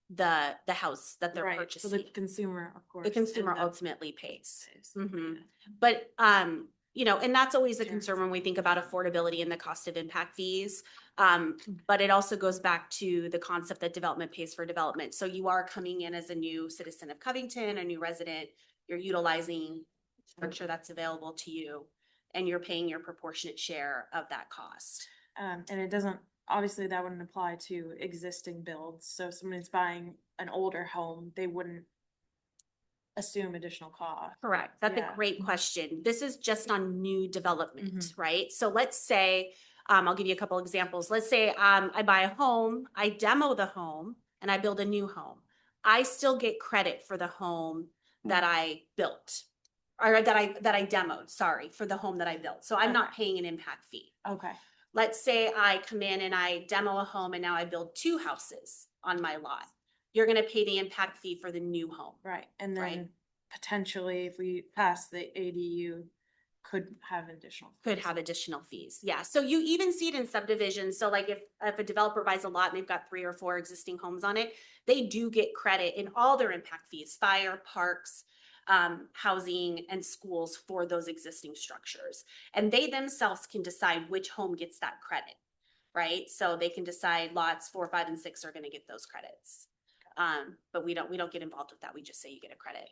the house that they're Right, so purchasing. the consumer, of course. The consumer ends up- ultimately pays. But, and that's always a Sure. concern when we think about affordability and the cost of impact fees. But it also goes back to the concept that development pays for development. So you are coming in as a new citizen of Covington, a new resident, you're utilizing structure that's available to you, and you're paying your proportionate share of that cost. And it doesn't, obviously that wouldn't apply to existing builds. So if someone's buying an older home, they wouldn't assume additional cost. Correct. That's Yeah. a great question. This is just on new development, Mhm. right? So let's say, I'll give you a couple examples. Let's say I buy a home, I demo the home, and I build a new home. I still get credit for the home that I built, or that I demoed, sorry, for the home that I built. So I'm not paying an impact fee. Okay. Let's say I come in and I demo a home and now I build 2 houses on my lot. You're gonna pay the impact fee for the new home. Right. And then Right. potentially if we pass the ADU, could have additional. Could fees. have additional fees. Yeah. So you even see it in subdivisions. So like if a developer buys a lot and they've got 3 or 4 existing homes on it, they do get credit in all their impact fees, fire, parks, housing, and schools for those existing structures. And they themselves can decide which home gets that credit, right? So they can decide lots 4, 5, and 6 are going to get those credits. But we don't get involved with that. We just say you get a credit.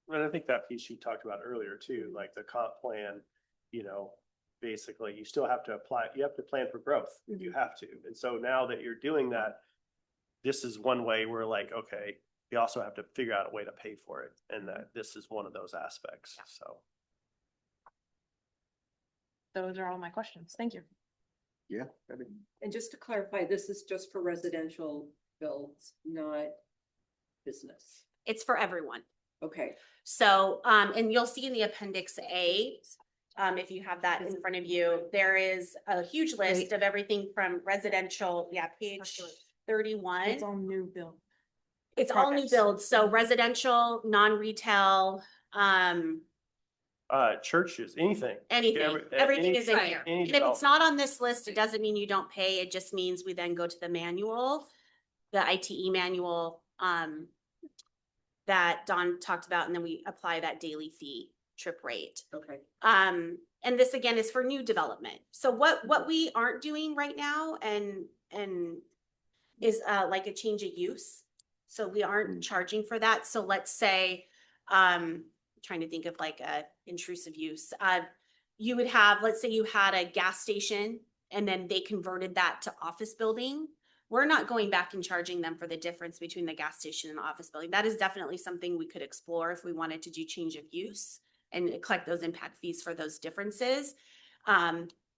And I think that piece you talked about earlier too, like the comp plan, basically you still have to apply, you have to plan for growth. You have to. And so now that you're doing that, this is one way we're like, okay, we also have to figure out a way to pay for it. And that this is one of those aspects. So. Those are all my questions. Thank you. Yeah. I mean, And just to clarify, this is just for residential builds, not business. It's for everyone. Okay. So, and you'll see in the appendix A, if you have that in front of you, there is a huge list of everything from residential, page 31. It's all new build. It's all new projects. builds, so residential, non-retail, Churches, anything. anything, everything is in here. any And if it's not on this list, it doesn't mean you don't pay, it just means we then go to the manual, the ITE manual, that Dawn talked about, and then we apply that daily fee trip rate. Okay. And this again is for new development. So what we aren't doing right now and is like a change of use. So we aren't charging for that. So let's say, trying to think of like a intrusive use. You would have, let's say you had a gas station and then they converted that to office building. We're not going back and charging them for the difference between the gas station and the office building. That is definitely something we could explore if we wanted to do change of use and collect those impact fees for those differences.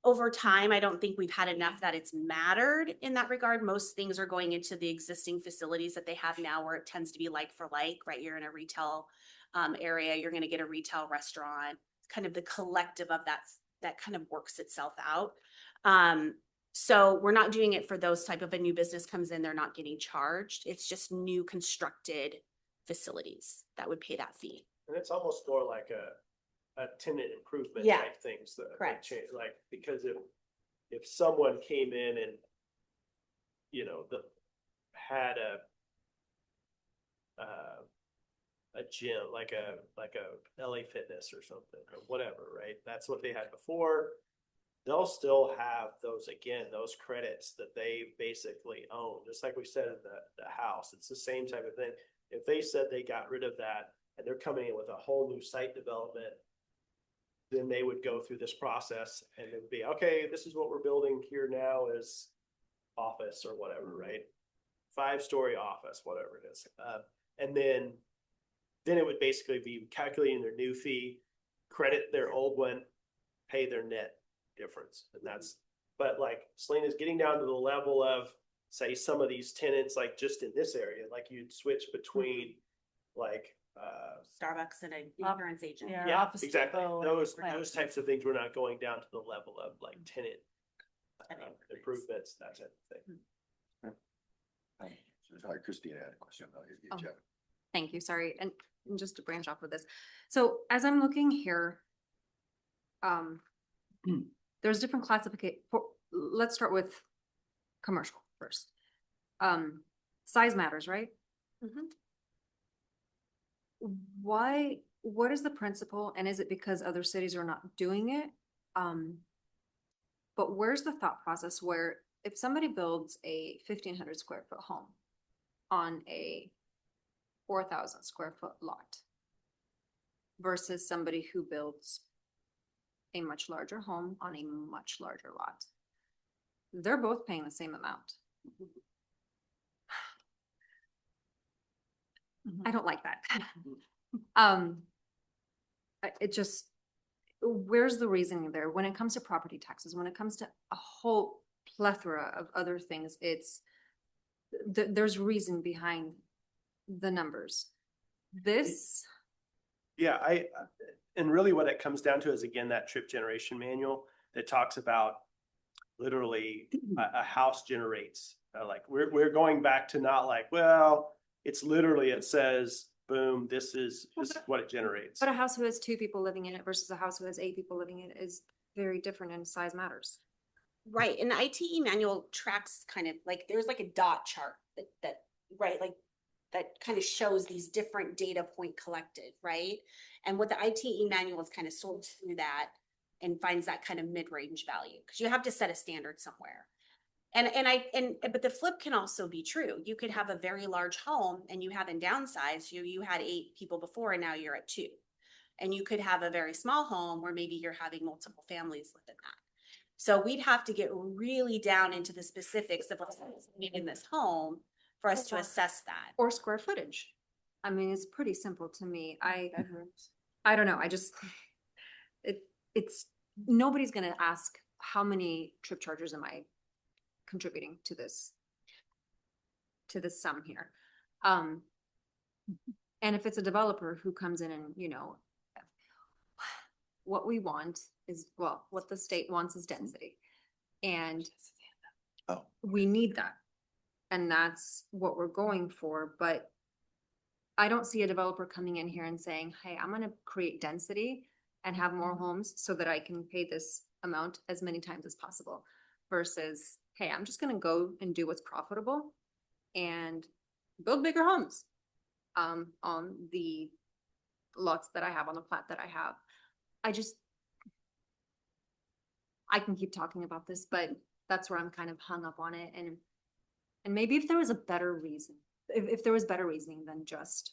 Over time, I don't think we've had enough that it's mattered in that regard. Most things are going into the existing facilities that they have now where it tends to be like for like, right? You're in a retail area, you're gonna get a retail restaurant, kind of the collective of that kind of works itself out. So we're not doing it for those type of a new business comes in, they're not getting charged. It's just new constructed facilities that would pay that fee. And it's almost more like a tenant improvement Yeah. type things that Correct. change, like, because if someone came in and, had a gym, like a LA Fitness or something, or whatever, right? That's what they had before. They'll still have those credits that they basically own, just like we said in the house. It's the same type of thing. If they said they got rid of that and they're coming in with a whole new site development, then they would go through this process and it would be, okay, this is what we're building here now is office or whatever, right? 5-story office, whatever it is. And then it would basically be calculating their new fee, credit their old one, pay their net difference. And but like Selena's getting down to the level of, say, some of these tenants, like just in this area, like you'd switch between like Starbucks and an Op- insurance agent. yeah. Yeah, Office exactly. Depot and Those plants. types of things, we're not going down to the level of like tenant improvements, that type of thing. Sorry, Christina had a question. Oh. Thank you, sorry, and just to branch off of this. So as I'm looking here, there's different classification, let's start with commercial first. Size matters, right? Mhm. Why, what is the principle, and is it because other cities are not doing it? But where's the thought process where if somebody builds a 1,500 square foot home on a 4,000 square foot lot versus somebody who builds a much larger home on a much larger lot, they're both paying the same amount. I don't like that. It just, where's the reasoning there? When it comes to property taxes, when it comes to a whole plethora of other things, it's, there's reason behind the numbers. This, Yeah, and really what it comes down to is, again, that trip generation manual that talks about literally a house generates, like, we're going back to not like, well, it's literally, it says, boom, this is what it generates. but a house who has 2 people living in it versus a house who has 8 people living in it is very different, and size matters. Right, and the ITE manual tracks kind of like, there's like a dot chart that, right, like that kind of shows these different data point collected, right? And what the ITE manual is kind of sorts through that and finds that kind of mid-range value, because you have to set a standard somewhere. But the flip can also be true. You could have a very large home and you haven't downsized. You had 8 people before and now you're at 2. And you could have a very small home where maybe you're having multiple families within that. So we'd have to get really down into the specifics of what's in this home for us to assess that. Or square footage. I mean, it's pretty simple to me. I don't know. I just, it's, nobody's gonna ask how many trip charges am I contributing to this sum here. And if it's a developer who comes in and, you know, what we want is, well, what the state wants is density. And we need that. And that's what we're going for. But I don't see a developer coming in here and saying, hey, I'm gonna create density and have more homes so that I can pay this amount as many times as possible. Versus, hey, I'm just gonna go and do what's profitable and build bigger homes on the lots that I have, on the plat that I have. I can keep talking about this, but that's where I'm kind of hung up on it. And maybe if there was a better reason, if there was better reasoning than just,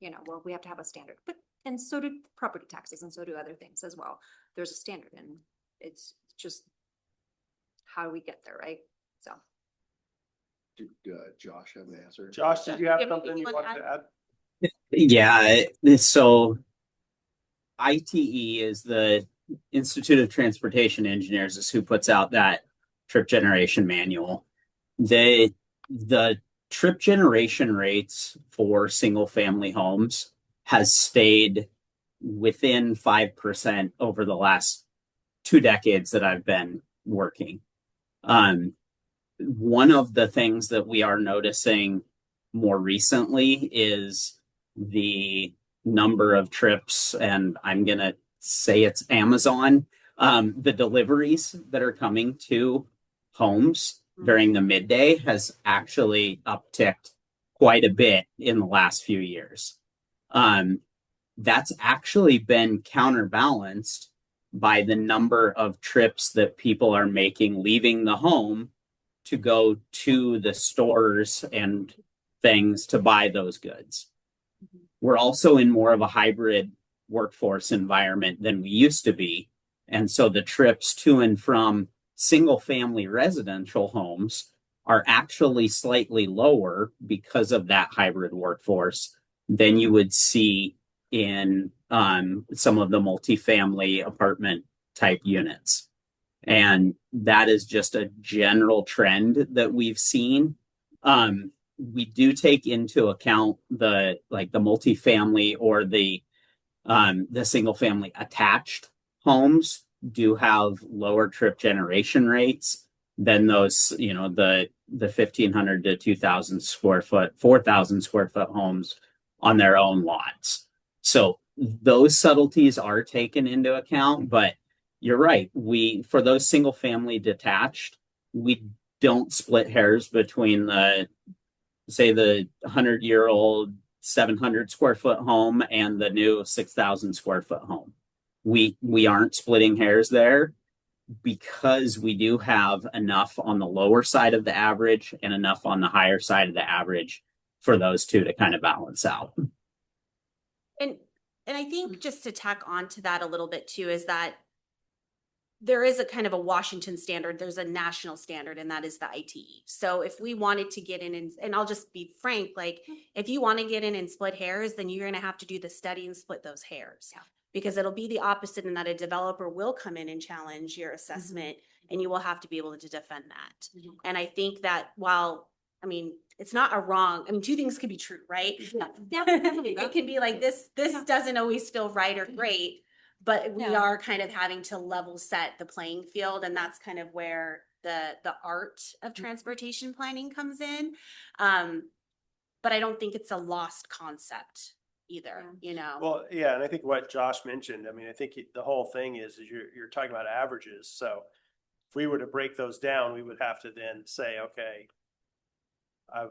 you know, well, we have to have a standard, but, and so do property taxes and so do other things as well. There's a standard, and it's just how do we get there, right? So. Did Josh have an answer? Josh, did you have Yeah, something you you wanted want to add? Yeah, so ITE is the Institute of Transportation Engineers, is who puts out that trip generation manual. The trip generation rates for single family homes has stayed within 5% over the last 2 decades that I've been working. One of the things that we are noticing more recently is the number of trips, and I'm going to say it's Amazon, the deliveries that are coming to homes during the midday has actually upticked quite a bit in the last few years. That's actually been counterbalanced by the number of trips that people are making leaving the home to go to the stores and things to buy those goods. We're also in more of a hybrid workforce environment than we used to be. And so the trips to and from single family residential homes are actually slightly lower because of that hybrid workforce than you would see in some of the multifamily apartment type units. And that is just a general trend that we've seen. we do take into account the multifamily or the single family attached homes do have lower trip generation rates than those, the 1,500 to 2,000 square foot, 4,000 square foot homes on their own lots. So those subtleties are taken into account, but you're right. For those single family detached, we don't split hairs between the 100-year-old 700 square foot home and the new 6,000 square foot home. We aren't splitting hairs there because we do have enough on the lower side of the average and enough on the higher side of the average for those two to kind of balance out. And I think just to tack on to that a little bit too, is that there is a kind of a Washington standard, there's a national standard, and that is the ITE. So if we wanted to get in and I'll just be frank, like if you want to get in and split hairs, then you're going to have to do the study and split those hairs. Yeah. Because it'll be the opposite in that a developer will come in and challenge your assessment and you will have to be able to defend that. And I think that it's not a wrong, two things can be true, right? Yeah. It can be like this doesn't always feel right or great, but we Yeah. are kind of having to level set the playing field, and that's kind of where the art of transportation planning comes in. But I don't think it's a lost concept either, Well, yeah, and I think what Josh mentioned, I think the whole thing is you're talking about averages. So if we were to break those down, we would have to then say, okay,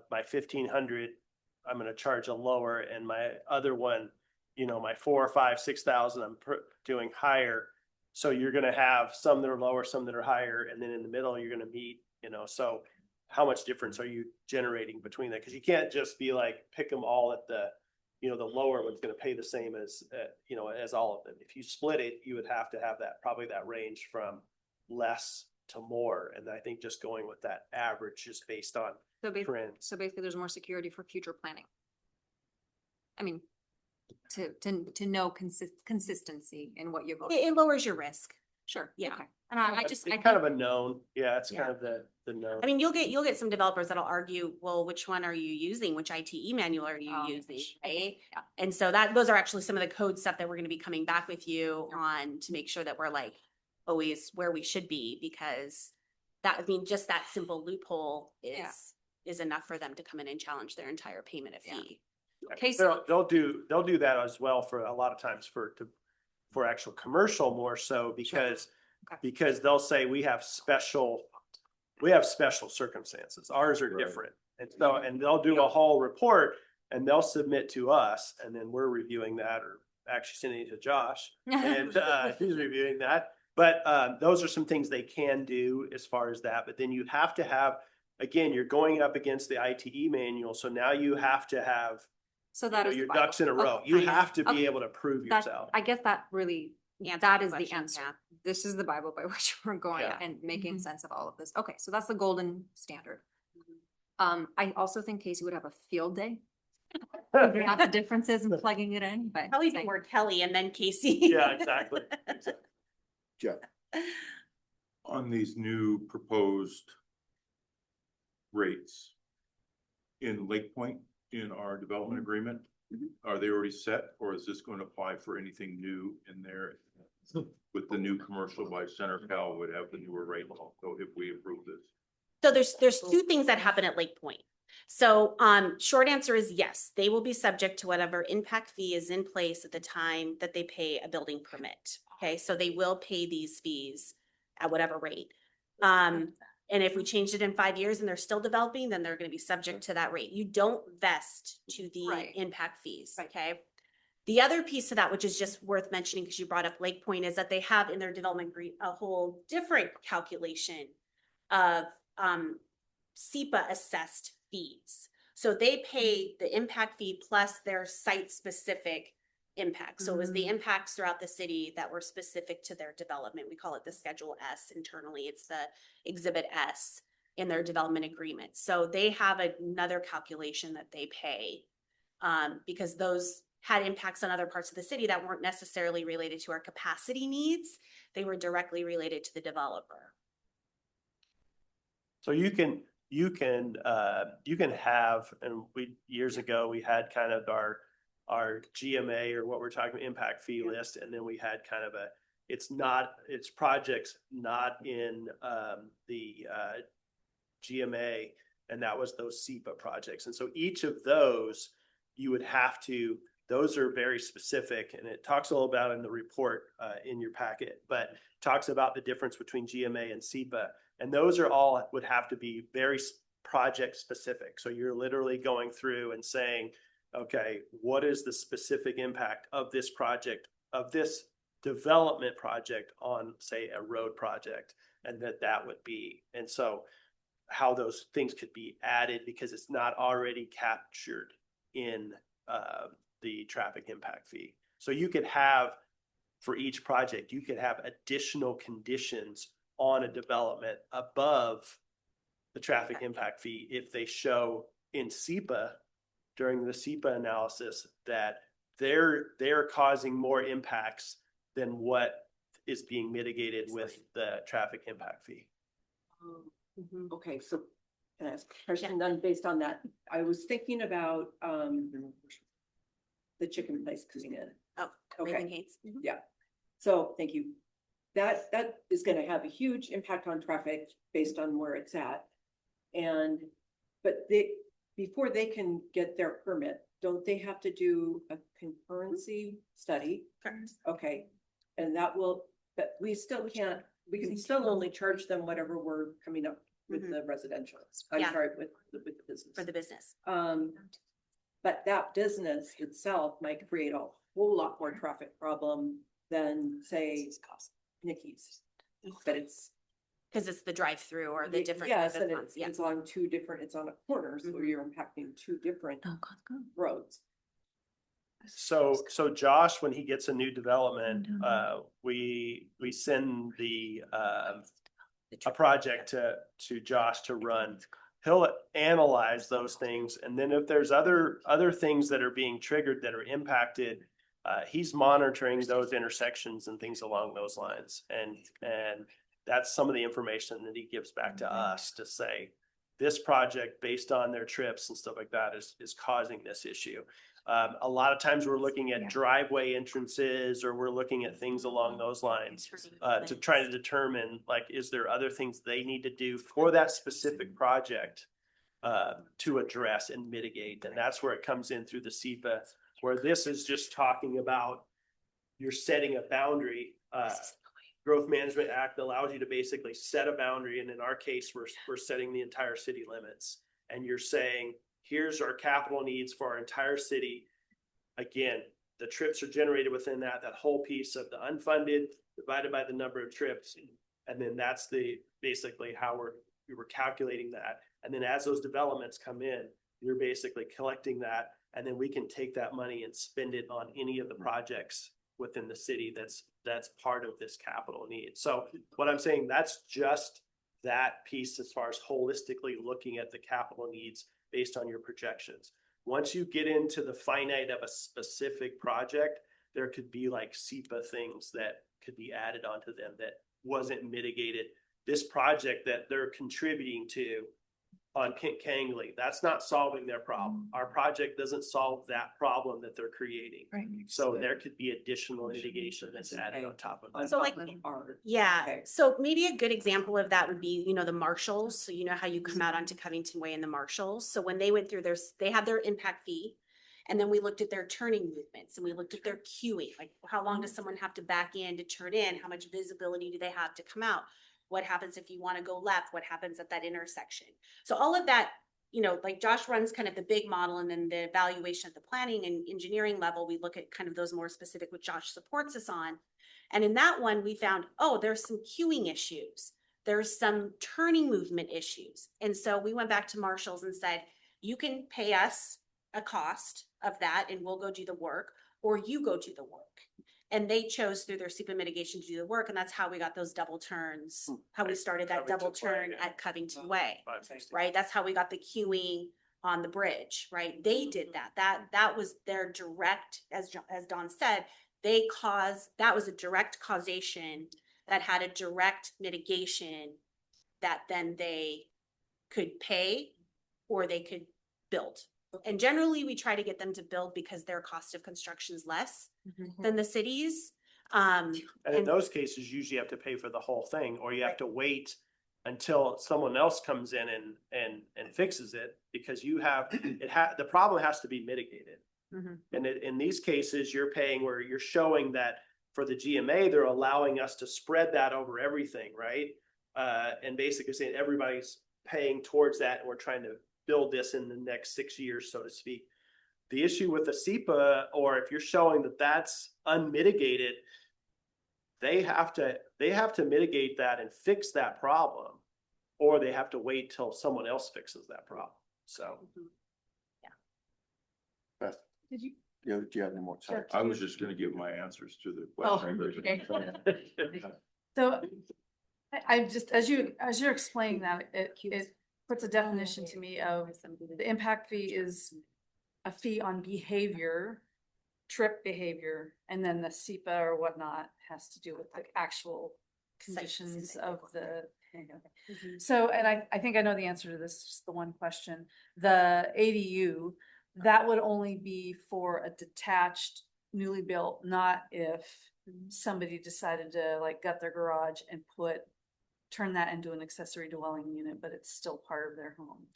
my 1,500, I'm going to charge a lower, and my other one, my 4 or 5, 6,000, I'm doing higher. So you're going to have some that are lower, some that are higher, and then in the middle, you're going to meet, so how much difference are you generating between that? Because you can't just be like, pick them all at the lower one's going to pay the same as, as all of them. If you split it, you would have to have probably that range from less to more. And I think just going with that average is based on trends. So basically there's more security for future planning. To know consistency in what you're going. It lowers your risk. Sure. Yeah. Okay. And I It's kind of a known. Yeah, it's kind of the known. You'll get some developers that'll argue, well, which one are you using? Which ITE manual are you using? Right. Yeah. And so those are actually some of the code stuff that we're going to be coming back with you on to make sure that we're like always where we should be, because just that simple loophole is enough for them to come in and challenge their entire payment of fee. Okay. They'll do that as well for a lot of times for actual commercial more so because because they'll say we have special circumstances. Ours are different. And they'll do a whole report and they'll submit to us, and then we're reviewing that, or actually sending it to Josh and he's reviewing that. But those are some things they can do as far as that. But then you have to have, again, you're going up against the ITE manual. So now you have to have your ducks in a row. Okay. You have to be able to prove yourself. I guess that really, Answers that the is the question, answer. yeah. This is the Bible by which we're going and making sense of all of this. Okay, so that's the golden standard. I also think Casey would have a field day. Figuring out the differences and plugging it in, but. Probably more Kelly and then Casey. Yeah, exactly. Jeff. On these new proposed rates in Lake Point, in our development agreement, are they already set, or is this going to apply for anything new in there? With the new commercial by Center Cal would have the newer rate, so if we approve this. So there's two things that happen at Lake Point. So short answer is yes, they will be subject to whatever impact fee is in place at the time that they pay a building permit. Okay, so they will pay these fees at whatever rate. And if we changed it in 5 years and they're still developing, then they're going to be subject to that rate. You don't vest to the impact fees. Okay. The other piece of that, which is just worth mentioning because you brought up Lake Point, is that they have in their development a whole different calculation of SEPA assessed fees. So they pay the impact fee plus their site specific impact. So it was the impacts throughout the city that were specific to their development. We call it the Schedule S internally. It's the Exhibit S in their development agreement. So they have another calculation that they pay because those had impacts on other parts of the city that weren't necessarily related to our capacity needs. They were directly related to the developer. So you can you can have, and years ago, we had kind of our GMA, or what we're talking impact fee list. And then we had kind of it's projects not in the GMA, and that was those SEPA projects. And so each of those, you would have to, those are very specific, and it talks a little about in the report in your packet, but talks about the difference between GMA and SEPA. And those are all would have to be very project specific. So you're literally going through and saying, okay, what is the specific impact of this project, of this development project on, say, a road project, and that would be. And so how those things could be added, because it's not already captured in the traffic impact fee. So you could have, for each project, you could have additional conditions on a development above the traffic impact fee if they show in SEPA, during the SEPA analysis, that they're causing more impacts than what is being mitigated with the traffic impact fee. Okay, so can I ask a question then based on that? I was thinking about the chicken place coming in. Oh, Okay. Raven Hates. Mhm. Yeah, so thank you. That is gonna have a huge impact on traffic based on where it's at. But before they can get their permit, don't they have to do a concurrency study? Correct. Okay, and but we still can't, we can still only charge them whatever we're coming up with the residential. I'm Yeah. sorry, with the business. For the business. But that business itself might create a whole lot more traffic problem than, say, Nikki's. But it's. Because it's the drive-through or the different. Yes, and restaurants, yeah. it's on it's on a corner, so you're impacting two different roads. So Josh, when he gets a new development, we send a project to Josh to run. He'll analyze those things, and then if there's other things that are being triggered that are impacted, he's monitoring those intersections and things along those lines. And that's some of the information that he gives back to us to say, this project, based on their trips and stuff like that, is causing this issue. A lot of times we're looking at driveway entrances, or we're looking at things along those lines to try to determine, like, is there other things they need to do for that specific project to address and mitigate. And that's where it comes in through the SEPA, where this is just talking about you're setting a boundary. Growth Management Act allows you to basically set a boundary. And in our case, we're setting the entire city limits. And you're saying, here's our capital needs for our entire city. Again, the trips are generated within that whole piece of the unfunded divided by the number of trips. And then that's basically how we were calculating that. And then as those developments come in, you're basically collecting that. And then we can take that money and spend it on any of the projects within the city that's part of this capital need. So what I'm saying, that's just that piece as far as holistically looking at the capital needs based on your projections. Once you get into the finite of a specific project, there could be like SEPA things that could be added onto them that wasn't mitigated. This project that they're contributing to on Kangley, that's not solving their problem. Our project doesn't solve that problem that they're creating. Right. So there could be additional mitigation that's added on top of that. So like, yeah, Okay. so maybe a good example of that would be, the Marshalls. So you know how you come out onto Covington Way in the Marshalls. So when they went through they had their impact fee. And then we looked at their turning movements, and we looked at their queuing, like how long does someone have to back in to turn in? How much visibility do they have to come out? What happens if you want to go left? What happens at that intersection? So all of that, like Josh runs kind of the big model, and then the evaluation at the planning and engineering level, we look at kind of those more specific, which Josh supports us on. And in that one, we found, there's some queuing issues. There's some turning movement issues. And so we went back to Marshalls and said, you can pay us a cost of that and we'll go do the work, or you go do the work. And they chose through their SEPA mitigation to do the work. And that's how we got those double turns, how we started that Covington double turn Way, yeah. at Covington Way, 560. right? That's how we got the queuing on the bridge, right? They did that. That was their direct, as Don said, that was a direct causation that had a direct mitigation that then they could pay or they could build. And generally, we try to get them to build because their cost of construction is less than the cities. And in And- those cases, usually you have to pay for the whole thing, or you have to wait until someone else comes in and fixes it, because the problem has to be mitigated. And in these cases, you're paying where you're showing that for the GMA, they're allowing us to spread that over everything, right? And basically saying everybody's paying towards that, and we're trying to build this in the next 6 years, so to speak. The issue with the SEPA, or if you're showing that that's unmitigated, they have to mitigate that and fix that problem, or they have to wait till someone else fixes that problem. So. Beth, Did you? do you have any more? Sorry. I was just gonna give my answers to the Oh, question. okay. So I just, as you're explaining that, it puts a definition to me of the impact fee is a fee on behavior, trip behavior, and then the SEPA or whatnot has to do with the actual conditions of the. So, and I think I know the answer to this, just the one question, the ADU, that would only be for a detached, newly built, not if somebody decided to like gut their garage and turn that into an accessory dwelling unit, but it's still part of their home,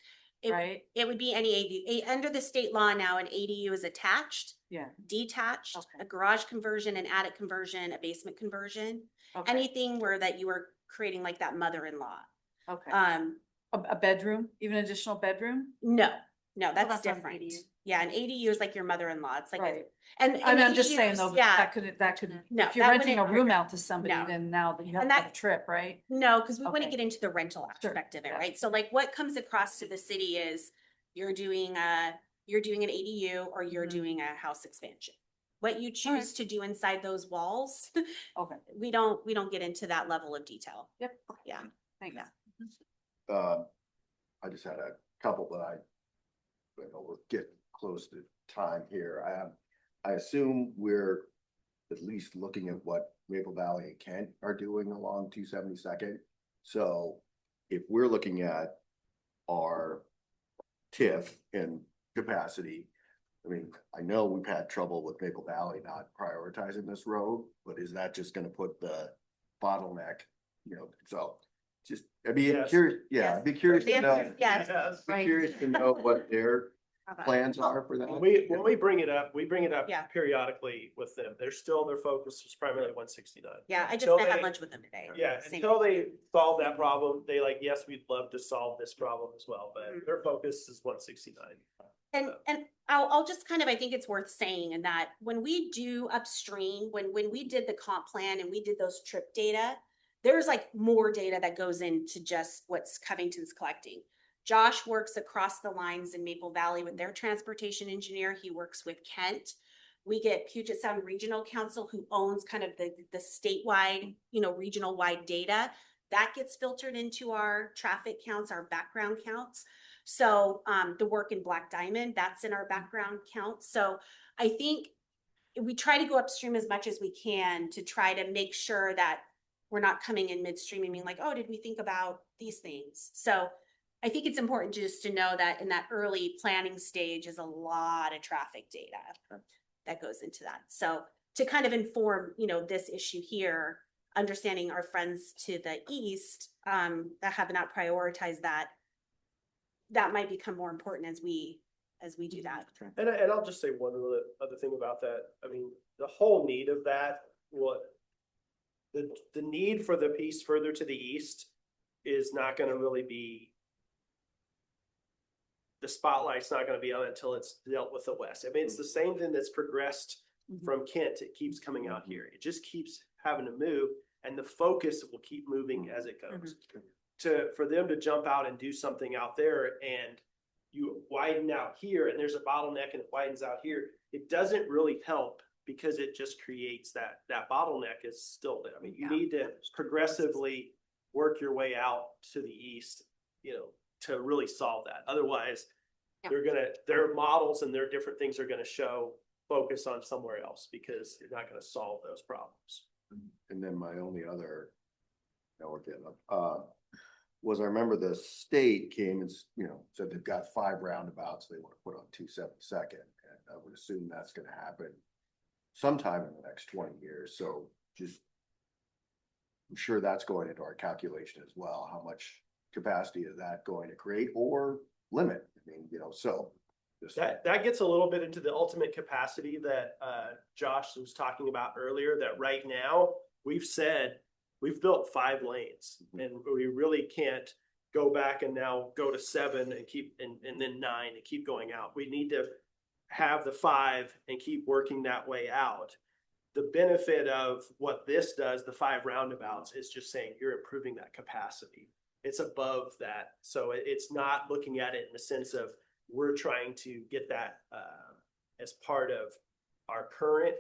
right? It would be any ADU. Under the state law now, an ADU is attached, Yeah. detached, Okay. a garage conversion, an attic conversion, a basement conversion, Okay. anything where that you are creating like that mother-in-law. Okay. Um, A bedroom, even additional bedroom? no, that's that's not an different. ADU. Yeah, an ADU is like your mother-in-law. It's like, Right. and I mean, I'm ADUs, just saying though, yeah, that could, No, if you're that renting a wouldn't- room out to somebody, no. then now that you have And to have that- a trip, right? no, because we want to Okay. get into the rental Sure. aspect of it, Yeah. right? So like what comes across to the city is you're doing an ADU or you're Mhm. doing a house expansion. What you Alright. choose to do inside those walls, Okay. we don't get into that level of detail. Yep. Yeah. Thanks. I just had a couple, but I know we're getting close to time here. I assume we're at least looking at what Maple Valley and Kent are doing along 272nd. So if we're looking at our TIF and capacity, I mean, I know we've had trouble with Maple Valley not prioritizing this road, but is that just gonna put the bottleneck, so just, I'd be Yes. curious, Yes. I'd be curious The to know. answer is yes. Be curious to know what their How about- plans are for that. When we bring it up, Yeah. periodically with them. Their focus is primarily 169. Yeah, I just Until had they- lunch with them today. Yeah, Same until thing. they solve that problem, they yes, we'd love to solve this problem as well, but Mhm. their focus is 169. And I'll just kind of, I think it's worth saying in that when we do upstream, when we did the comp plan and we did those trip data, there's like more data that goes into just what's Covington's collecting. Josh works across the lines in Maple Valley with their transportation engineer. He works with Kent. We get Puget Sound Regional Council, who owns kind of the statewide, regional wide data. That gets filtered into our traffic counts, our background counts. So the work in Black Diamond, that's in our background count. So I think we try to go upstream as much as we can to try to make sure that we're not coming in midstream and being like, oh, did we think about these things? So I think it's important just to know that in that early planning stage is a lot of traffic data that goes into that. So to kind of inform, this issue here, understanding our friends to the east that have not prioritized that might become more important as we do that. And I'll just say one other thing about that. I mean, the whole need of that, the need for the piece further to the east is not going to really be, the spotlight's not going to be on it until it's dealt with the west. I mean, it's the same thing that's progressed from Kent. It keeps coming out here. It just keeps having to move, and the focus will keep moving as it goes. For them to jump out and do something out there, and you widen out here, and there's a bottleneck, and it widens out here, it doesn't really help, because it just creates that bottleneck is still there. I mean, you need to progressively work your way out to the east, to really solve that. Otherwise, their models and their different things are gonna show focus on somewhere else, because you're not gonna solve those problems. And then my only other, now we're getting up, was I remember the state came and, said they've got 5 roundabouts they want to put on 272nd. And I would assume that's gonna happen sometime in the next 20 years. So just, I'm sure that's going into our calculation as well. How much capacity is that going to create or limit? I mean, so. Just That gets a little bit into the ultimate capacity that Josh was talking about earlier, that right now we've built 5 lanes and we really can't go back and now go to 7 and keep, and then 9 and keep going out. We need to have the 5 and keep working that way out. The benefit of what this does, the 5 roundabouts, is just saying you're improving that capacity. It's above that. So it's not looking at it in the sense of we're trying to get that as part of our current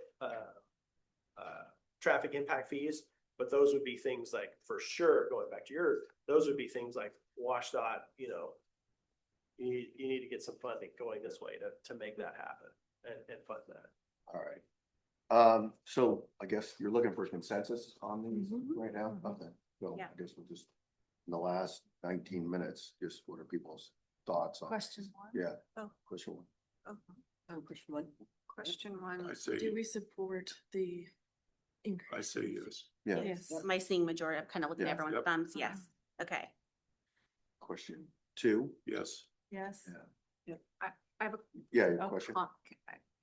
traffic impact fees. But those would be things like, for sure, going back to those would be things like WashDOT, you need to get some funding going this way to make that happen and fund that. All right. So I guess you're looking for consensus on these right now? Okay. So Yeah. I guess we'll just, in the last 19 minutes, just what are people's thoughts on? Question 1. Yeah. Oh. Question 1. Question 1. Question 1. I say, Do we support the increase? I say yes. Yeah. Yes. Am I seeing majority? I'm kind of looking at Yeah. everyone's Yep. thumbs. Yes. Okay. Question 2. Yes. Yes. Yeah. I have a Yeah, your Oh, question.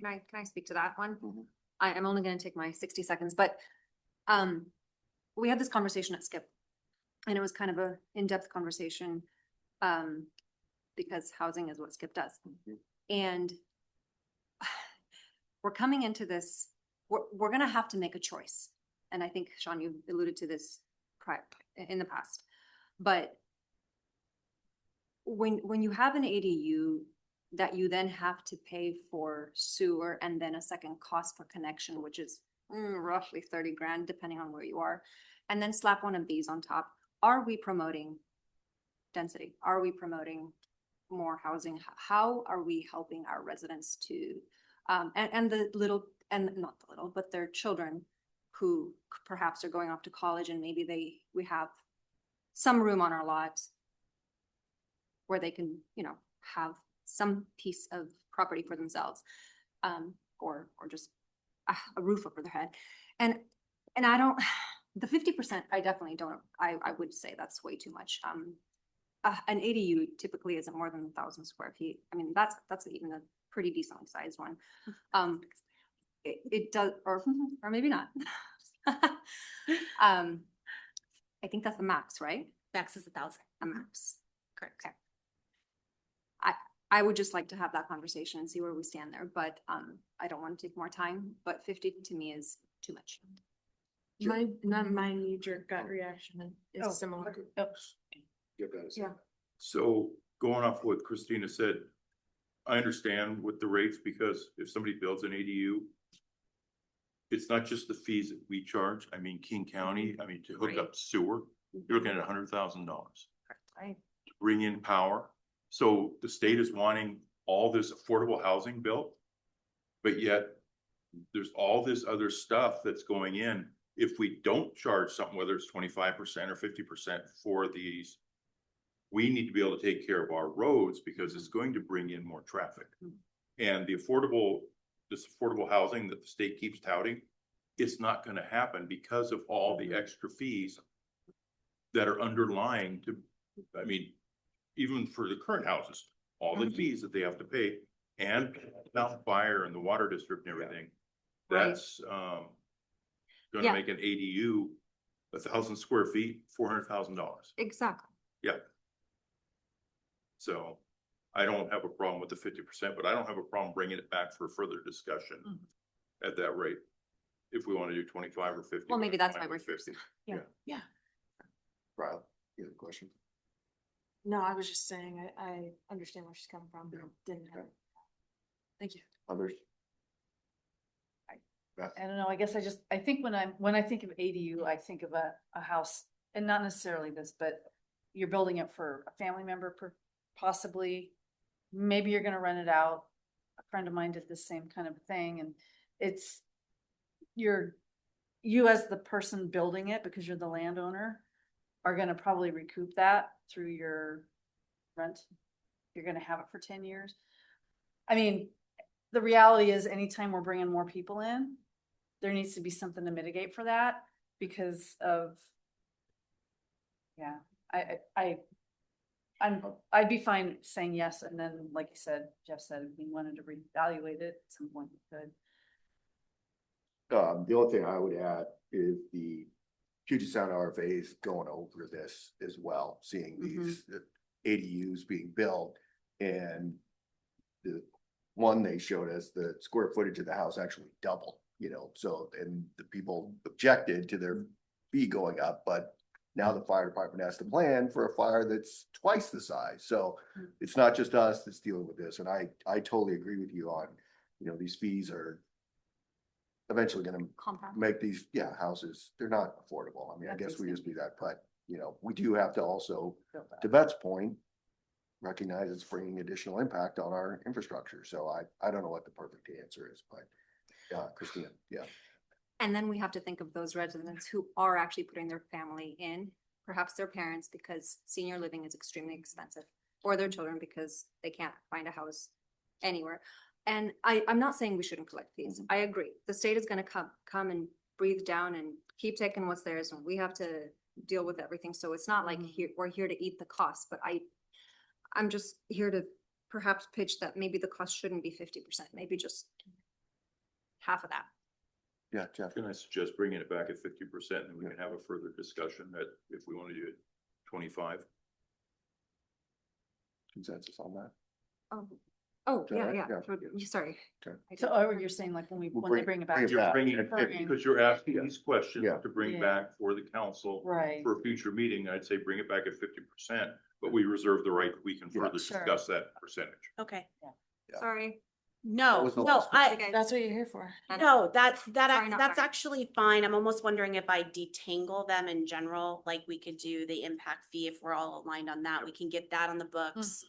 Can I speak to that one? Mhm. I'm only gonna take my 60 seconds, but we had this conversation at Skip. And it was kind of a in-depth conversation, because housing is what Skip does. And we're coming into this, we're gonna have to make a choice. And I think, Sean, you alluded to this in the past, but when you have an ADU that you then have to pay for sewer and then a second cost for connection, which is roughly 30 grand, depending on where you are, and then slap one of these on top, are we promoting density? Are we promoting more housing? How are we helping our residents to, and the little, and not the little, but their children who perhaps are going off to college and maybe we have some room on our lot where they can, have some piece of property for themselves, or just a roof over their head. And I don't, the 50%, I definitely don't, I would say that's way too much. An ADU typically isn't more than 1,000 square feet. I mean, that's even a pretty decently sized one. It does, or maybe not. I think that's the max, right? Max is 1,000. A max. Correct. Okay. I would just like to have that conversation and see where we stand there, but I don't want to take more time, but 50 to me is too much. My knee-jerk gut reaction is similar. Give that a second. Yeah. So going off what Christina said, I understand with the rates, because if somebody builds an ADU, it's not just the fees that we charge. I mean, King County, to hook up sewer, you're looking at $100,000 Right. to bring in power. So the state is wanting all this affordable housing built, but yet there's all this other stuff that's going in. If we don't charge something, whether it's 25% or 50% for these, we need to be able to take care of our roads, because it's going to bring in more traffic. And this affordable housing that the state keeps touting, it's not going to happen because of all the extra fees that are underlying to, even for the current houses, all the fees that they have to pay, and Mount Fire and the water district and everything. Right. That's gonna Yeah. make an ADU 1,000 square feet, $400,000. Exactly. Yeah. So I don't have a problem with the 50%, but I don't have a problem bringing it back for further discussion at that rate. If we want to do 25 or 50. Well, maybe that's why fine we're with here. 50. Yeah. Riley, you have a question? No, I was just saying, I understand where she's coming from, but didn't have. Thank you. Others? I don't know, I guess I think when I think of ADU, I think of a house, and not necessarily this, but you're building it for a family member, possibly. Maybe you're gonna rent it out. A friend of mine did the same kind of thing, and it's you as the person building it, because you're the landowner, are gonna probably recoup that through your rent. You're gonna have it for 10 years. I mean, the reality is anytime we're bringing more people in, there needs to be something to mitigate for that because of, yeah, I'd be fine saying yes. And then, like you said, Jeff said, if we wanted to reevaluate it at some point, we could. The only thing I would add is the Puget Sound RFA is going over this as well, seeing these ADUs being built. And the one they showed us, the square footage of the house actually doubled, you know, so, and the people objected to their fee going up, but now the fire department has to plan for a fire that's twice the size. So it's not just us that's dealing with this. And I totally agree with you on, you know, these fees are eventually gonna Compound. make these, houses, they're not affordable. I mean, I guess we just do that, but, you know, we do have to also, to Beth's point, recognize it's bringing additional impact on our infrastructure. So I don't know what the perfect answer is, but Christina, yeah. And then we have to think of those residents who are actually putting their family in, perhaps their parents, because senior living is extremely expensive, or their children because they can't find a house anywhere. And I'm not saying we shouldn't collect fees. I agree. The state is gonna come and breathe down and keep taking what's theirs, and we have to deal with everything. So it's not like we're here to eat the cost, but I'm just here to perhaps pitch that maybe the cost shouldn't be 50%, maybe just half of that. Yeah, Jeff. Can I suggest bringing it back at 50% and we can have a further discussion that if we want to do it 25? Consensus on that? Oh, yeah, Alright, yeah, sorry. Okay. So you're saying like when they bring it back. You're bringing it, Bring- because you're asking these questions Yeah. to bring Yeah. back for the council Right. for a future meeting, I'd say bring it back at 50%, but we reserve the right, we can further Sure. discuss that percentage. Okay. Yeah. Sorry. No, was the no, last That's what you're here for. no, that's Sorry, not that's sorry. actually fine. I'm almost wondering if I detangle them in general, like we could do the impact fee if we're all aligned on that. We can get that on the books.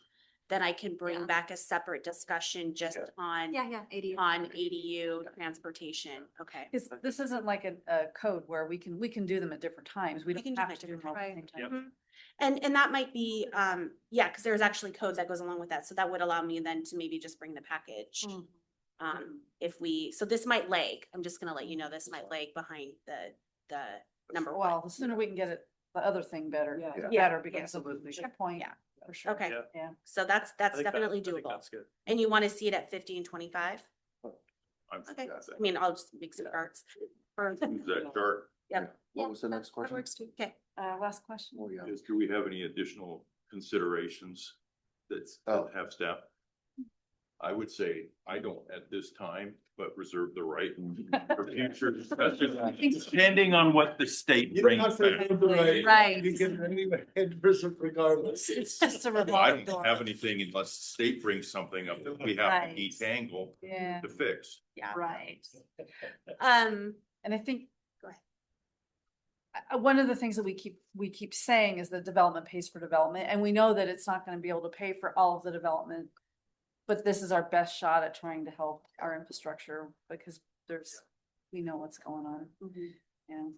Then I can bring Yeah. back a separate discussion just on Yeah, 80. on ADU transportation. Okay. This isn't like a code where we can do them at different times. We We don't can do them have at to do them different all at the same Yep. time. And that might be, yeah, because there's actually code that goes along with that. So that would allow me then to maybe just bring the package. If we, so this might lag, I'm just gonna let you know, this might lag behind the number Well, one. the sooner we can get it, the other thing better. Yeah. Better Yeah. because of the point. Yeah. For sure. Okay, Yeah. so that's I think definitely I think doable. That's good. And you want to see it at 50 and 25? I'm Okay, that's I mean, I'll just make some charts. Use that chart. Yep. What was the next That question? works too. Okay, Last question. Oh, yeah. Is, do we have any additional considerations that have staff? I would say I don't at this time, but reserve the right for future discussion, depending on what the state You don't brings have to back. have the right. Right. You can anyway, regardless. It's just a Well, I revolving don't door. have anything unless the state brings something up that we have to Right. detangle Yeah, to fix. yeah. right. Um, And I think. Go ahead. One of the things that we keep saying is that development pays for development, and we know that it's not gonna be able to pay for all of the development. But this is our best shot at trying to help our infrastructure because we know what's going on and.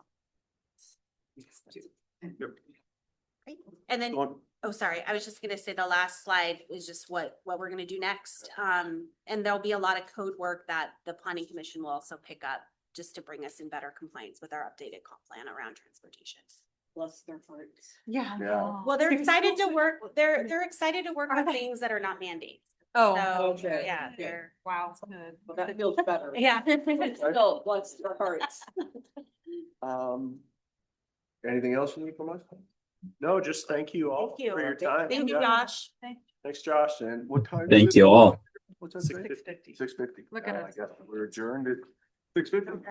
Great. And then, oh, sorry, I was just gonna say the last slide is just what we're gonna do next. And there'll be a lot of code work that the planning commission will also pick up just to bring us in better compliance with our updated comp plan around transportation. Bless their hearts. Yeah. Yeah. Well, they're Seriously? excited to work, they're excited to work on things that are not mandates. Oh, So, okay. yeah, they're, wow. Well, that feels better. yeah. Still, bless their hearts. Anything else you need from us? No, just thank you all Thank you. for your time. Thank you, Yeah. Josh. Thanks, Josh. And what time? Thank you all. What's that? 6:50. 6:50. Look at us. We're adjourned at 6:50.